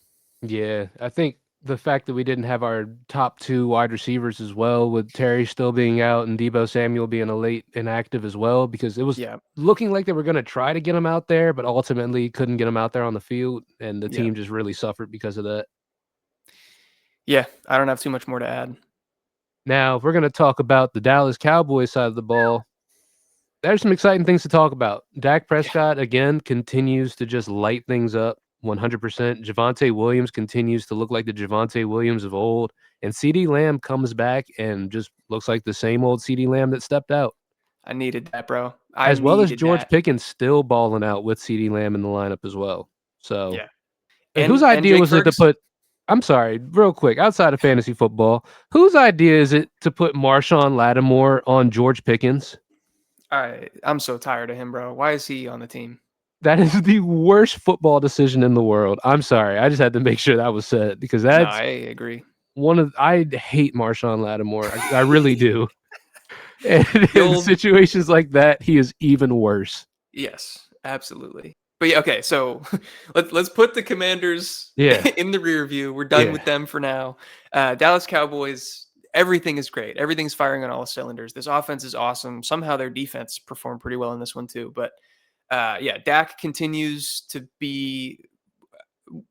S1: Yeah, I think the fact that we didn't have our top 2 wide receivers as well, with Terry still being out and Deebo Samuel being a late inactive as well, because it was
S2: Yeah.
S1: looking like they were gonna try to get him out there, but ultimately couldn't get him out there on the field, and the
S2: Yeah.
S1: team just really suffered because of that.
S2: Yeah. I don't have too much more to add.
S1: Now, if we're gonna talk about the Dallas Cowboys side of the ball, there's some exciting things to talk about. Dak
S2: Yeah.
S1: Prescott, again, continues to just light things up 100%. Javonte Williams continues to look like the Javonte Williams of old. And CeeDee Lamb comes back and just looks like the same old CeeDee Lamb that stepped out,
S2: I needed that, bro. I
S1: as well as
S2: needed
S1: George
S2: that.
S1: Pickens still balling out with CeeDee Lamb in the lineup as well. So,
S2: Yeah.
S1: whose
S2: And
S1: idea
S2: Jake
S1: was it to
S2: Ferguson.
S1: put? I'm sorry, real quick, outside of fantasy football, whose idea is it to put Marshawn Lattimore on George Pickens?
S2: I'm so tired of him, bro. Why is he on the team?
S1: That is the worst football decision in the world. I'm sorry. I just had to make sure that was said because
S2: No,
S1: that's
S2: I agree.
S1: I hate Marshawn Lattimore. I really do. And
S2: The
S1: in
S2: old
S1: situations like that, he is even worse.
S2: Yes, absolutely. But yeah, okay, so let's put the Commanders
S1: Yeah.
S2: in the rear view. We're done
S1: Yeah.
S2: with them for now. Dallas Cowboys, everything is great. Everything's firing on all cylinders. This offense is awesome. Somehow their defense performed pretty well in this one too. But yeah, Dak continues to be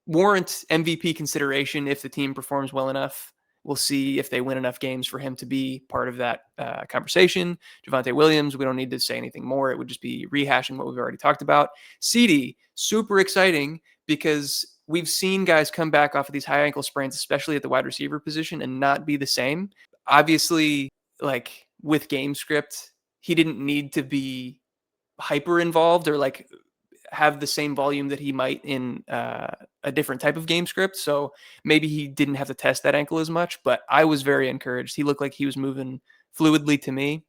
S2: warrant MVP consideration if the team performs well enough. We'll see if they win enough games for him to be part of that conversation. Javonte Williams, we don't need to say anything more. It would just be rehashing what we've already talked about. CD, super exciting because we've seen guys come back off of these high ankle sprains, especially at the wide receiver position, and not be the same. Obviously, like with game script, he didn't need to be hyper involved or like have the same volume that he might in a different type of game script. So maybe he didn't have to test that ankle as much, but I was very encouraged. He looked like he was moving fluidly to me.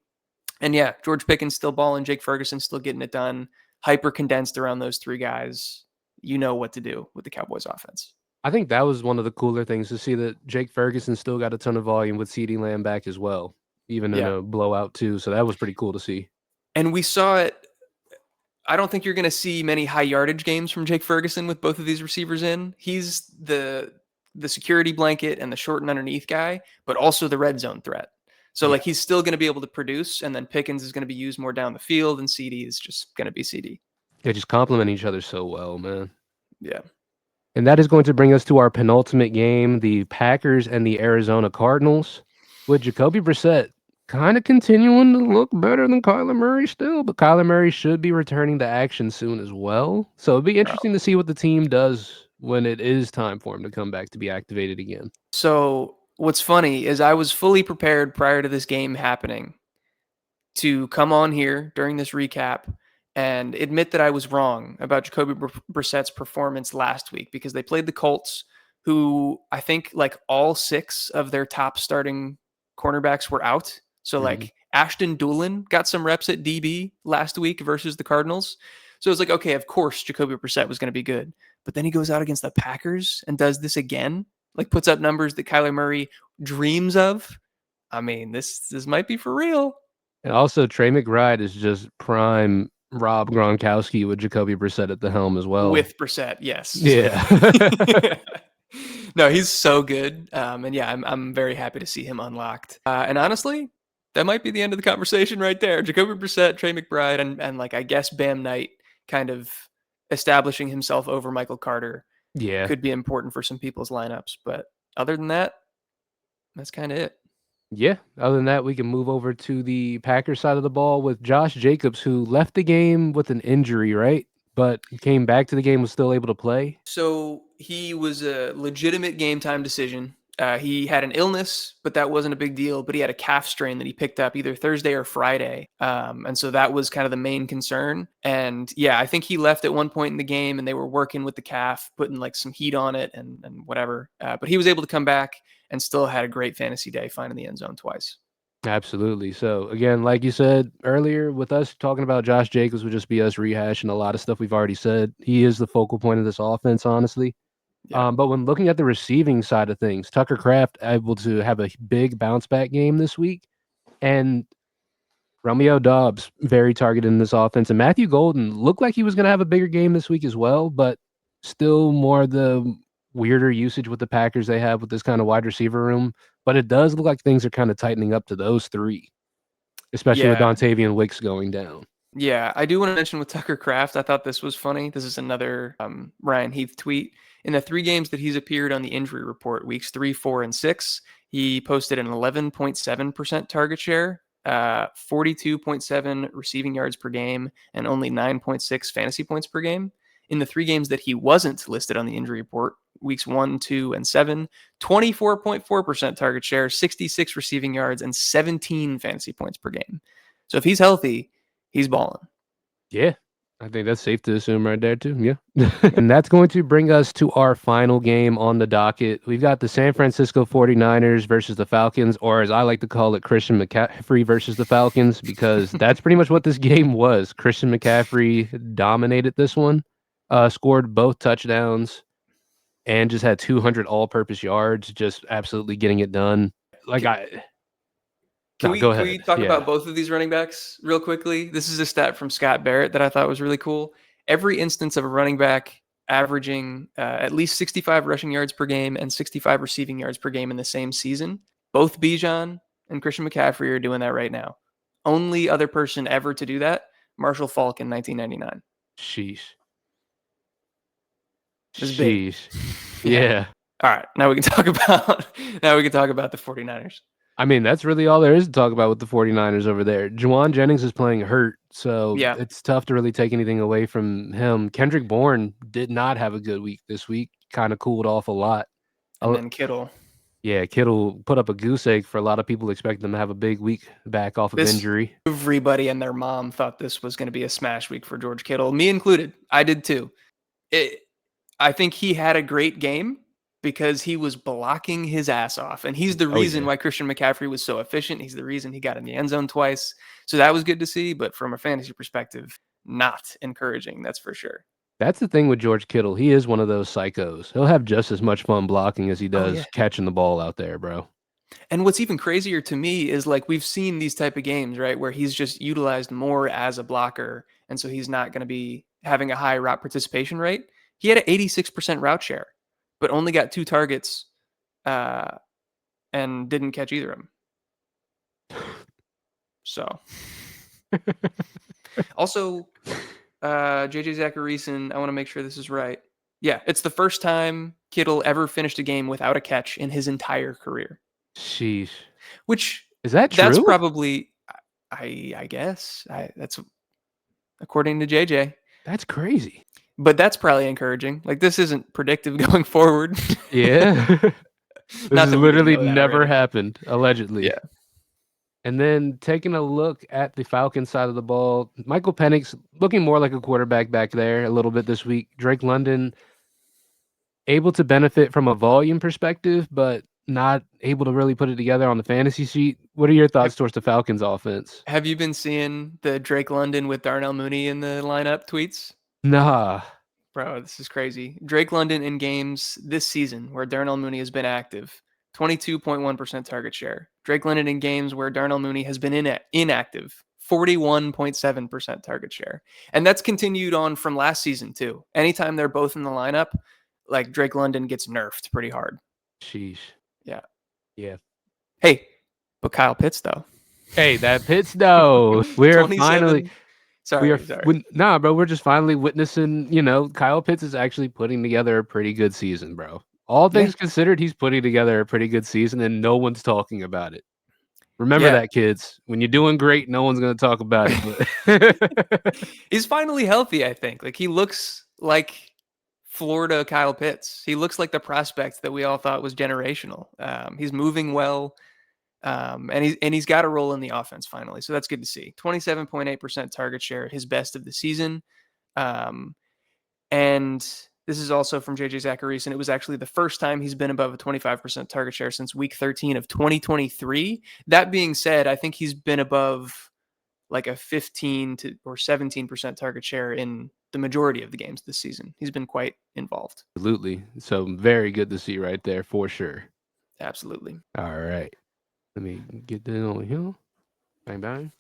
S2: And yeah, George Pickens still balling, Jake Ferguson still getting it done. Hyper condensed around those three guys. You know what to do with the Cowboys offense.
S1: I think that was one of the cooler things to see that Jake Ferguson still got a ton of volume with CeeDee Lamb back as well, even in
S2: Yeah.
S1: a blowout too. So that was pretty cool to see.
S2: And we saw it. I don't think you're going to see many high yardage games from Jake Ferguson with both of these receivers in. He's the security blanket and the short and underneath guy, but also the red zone threat. So
S1: Yeah.
S2: like he's still going to be able to produce, and then Pickens is going to be used more down the field, and CD is just going to be CD.
S1: They just complement each other so well, man.
S2: Yeah.
S1: And that is going to bring us to our penultimate game, the Packers and the Arizona Cardinals, with Jacoby Brissett kind of continuing to look better than Kyler Murray still, but Kyler Murray should be returning to action soon as well. So it'd be
S2: Oh.
S1: interesting to see what the team does when it is time for him to come back to be activated again.
S2: So what's funny is I was fully prepared prior to this game happening to come on here during this recap and admit that I was wrong about Jacoby Brissett's performance last week because they played the Colts, who I think like all six of their top starting cornerbacks were out. So
S1: Mhm.
S2: like Ashton Doolin got some reps at DB last week versus the Cardinals. So it's like, okay, of course Jacoby Brissett was going to be good. But then he goes out against the Packers and does this again, like puts up numbers that Kyler Murray dreams of. I mean, this might be for real.
S1: And also, Trey McBride is just prime Rob Gronkowski with Jacoby Brissett at the helm as well.
S2: With Brissett, yes.
S1: Yeah.
S2: No, he's so good. And yeah, I'm very happy to see him unlocked. And honestly, that might be the end of the conversation right there. Jacoby Brissett, Trey McBride, and like I guess Bam Knight kind of establishing himself over Michael Carter
S1: Yeah.
S2: could be important for some people's lineups. But other than that, that's kind of it.
S1: Yeah. Other than that, we can move over to the Packers side of the ball with Josh Jacobs, who left the game with an injury, right? But came back to the game, was still able to play.
S2: So he was a legitimate game time decision. He had an illness, but that wasn't a big deal. But he had a calf strain that he picked up either Thursday or Friday. And so that was kind of the main concern. And yeah, I think he left at one point in the game and they were working with the calf, putting like some heat on it and whatever. But he was able to come back and still had a great fantasy day, finding the end zone twice.
S1: Absolutely. So again, like you said earlier, with us talking about Josh Jacobs would just be us rehashing a lot of stuff we've already said. He is the focal point of this offense, honestly.
S2: Yeah.
S1: But when looking at the receiving side of things, Tucker Kraft able to have a big bounce back game this week, and Romeo Dobbs very targeted in this offense, and Matthew Golden looked like he was going to have a bigger game this week as well, but still more the weirder usage with the Packers they have with this kind of wide receiver room. But it does look like things are kind of tightening up to those three, especially with
S2: Yeah.
S1: Dontavian Wicks going down.
S2: Yeah, I do want to mention with Tucker Kraft, I thought this was funny. This is another Ryan Heath tweet. In the 3 games that he's appeared on the injury report, weeks 3, 4, and 6, he posted an 11.7% target share, 42.7 receiving yards per game, and only 9.6 fantasy points per game. In the 3 games that he wasn't listed on the injury report, weeks 1, 2, and 7, 24.4% target share, 66 receiving yards, and 17 fantasy points per game. So if he's healthy, he's balling.
S1: Yeah. I think that's safe to assume right there too. Yeah. And that's going to bring us to our final game on the docket. We've got the San Francisco 49ers versus the Falcons, or as I like to call it, Christian McCaffrey versus the Falcons, because that's pretty much what this game was. Christian McCaffrey dominated this one, scored both touchdowns, and just had 200 all-purpose yards, just absolutely getting it done. Like
S2: Can,
S1: I
S2: can
S1: No,
S2: we
S1: go
S2: can we
S1: ahead.
S2: talk
S1: Yeah.
S2: about both of these running backs real quickly? This is a stat from Scott Barrett that I thought was really cool. Every instance of a running back averaging at least 65 rushing yards per game and 65 receiving yards per game in the same season, both Bijan and Christian McCaffrey are doing that right now. Only other person ever to do that, Marshall Falk in 1999.
S1: Sheesh.
S2: This is big.
S1: Sheesh.
S2: Yeah.
S1: Yeah.
S2: All right. Now we can talk about the 49ers.
S1: I mean, that's really all there is to talk about with the 49ers over there. Juwan Jennings is playing hurt, so
S2: Yeah.
S1: it's tough to really take anything away from him. Kendrick Bourne did not have a good week this week, kind of cooled off a lot.
S2: And then Kittle.
S1: Yeah, Kittle put up a goose egg for a lot of people expecting him to have a big week back off of injury.
S2: Everybody and their mom thought this was going to be a smash week for George Kittle, me included. I did too. I think he had a great game because he was blocking his ass off. And he's the reason why Christian McCaffrey was so efficient. He's the reason he got in the end zone twice. So that was good to see. But from a fantasy perspective, not encouraging, that's for sure.
S1: That's the thing with George Kittle. He is one of those psychos. He'll have just as much fun blocking as he does catching the ball out there, bro.
S2: And what's even crazier to me is like we've seen these type of games, right, where he's just utilized more as a blocker. And so he's not going to be having a high route participation rate. He had an 86% route share, but only got 2 targets and didn't catch either of them. So, also, JJ Zacharyson, I want to make sure this is right. Yeah, it's the first time Kittle ever finished a game without a catch in his entire career.
S1: Sheesh.
S2: Which
S1: is that true?
S2: That's probably, I guess, that's according to JJ.
S1: That's crazy.
S2: But that's probably encouraging. Like, this isn't predictive going forward.
S1: Yeah. This has literally never happened, allegedly.
S2: Yeah.
S1: And then taking a look at the Falcons side of the ball, Michael Penix looking more like a quarterback back there a little bit this week. Drake London able to benefit from a volume perspective, but not able to really put it together on the fantasy sheet. What are your thoughts towards the Falcons offense?
S2: Have you been seeing the Drake London with Darnell Mooney in the lineup tweets?
S1: Nah.
S2: Bro, this is crazy. Drake London in games this season where Darnell Mooney has been active, 22.1% target share. Drake London in games where Darnell Mooney has been inactive, 41.7% target share. And that's continued on from last season too. Anytime they're both in the lineup, like Drake London gets nerfed pretty hard.
S1: Sheesh.
S2: Yeah.
S1: Yeah.
S2: Hey, but Kyle Pitts though.
S1: Hey, that Pitts though. We're finally...
S2: Sorry.
S1: Nah, bro, we're just finally witnessing, Kyle Pitts is actually putting together a pretty good season, bro. All things considered, he's putting together a pretty good season, and no one's talking about it. Remember that, kids. When you're doing great, no one's going to talk about it. But
S2: he's finally healthy, I think. Like, he looks like Florida Kyle Pitts. He looks like the prospect that we all thought was generational. He's moving well. And he's got a role in the offense finally. So that's good to see. 27.8% target share, his best of the season. And this is also from JJ Zacharyson. It was actually the first time he's been above a 25% target share since week 13 of 2023. That being said, I think he's been above like a 15 or 17% target share in the majority of the games this season. He's been quite involved.
S1: Absolutely. So very good to see right there for sure.
S2: Absolutely.
S1: All right. Let me get that on here. Bang, bang.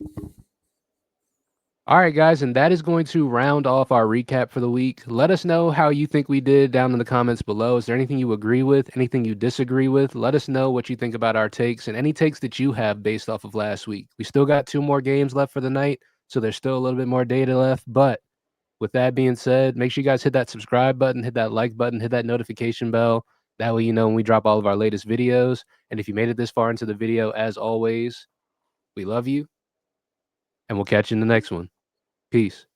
S1: All right, guys, and that is going to round off our recap for the week. Let us know how you think we did down in the comments below. Is there anything you agree with, anything you disagree with? Let us know what you think about our takes and any takes that you have based off of last week. We still got 2 more games left for the night, so there's still a little bit more data left. But with that being said, make sure you guys hit that subscribe button, hit that like button, hit that notification bell. That way you know when we drop all of our latest videos. And if you made it this far into the video, as always, we love you. And we'll catch you in the next one. Peace.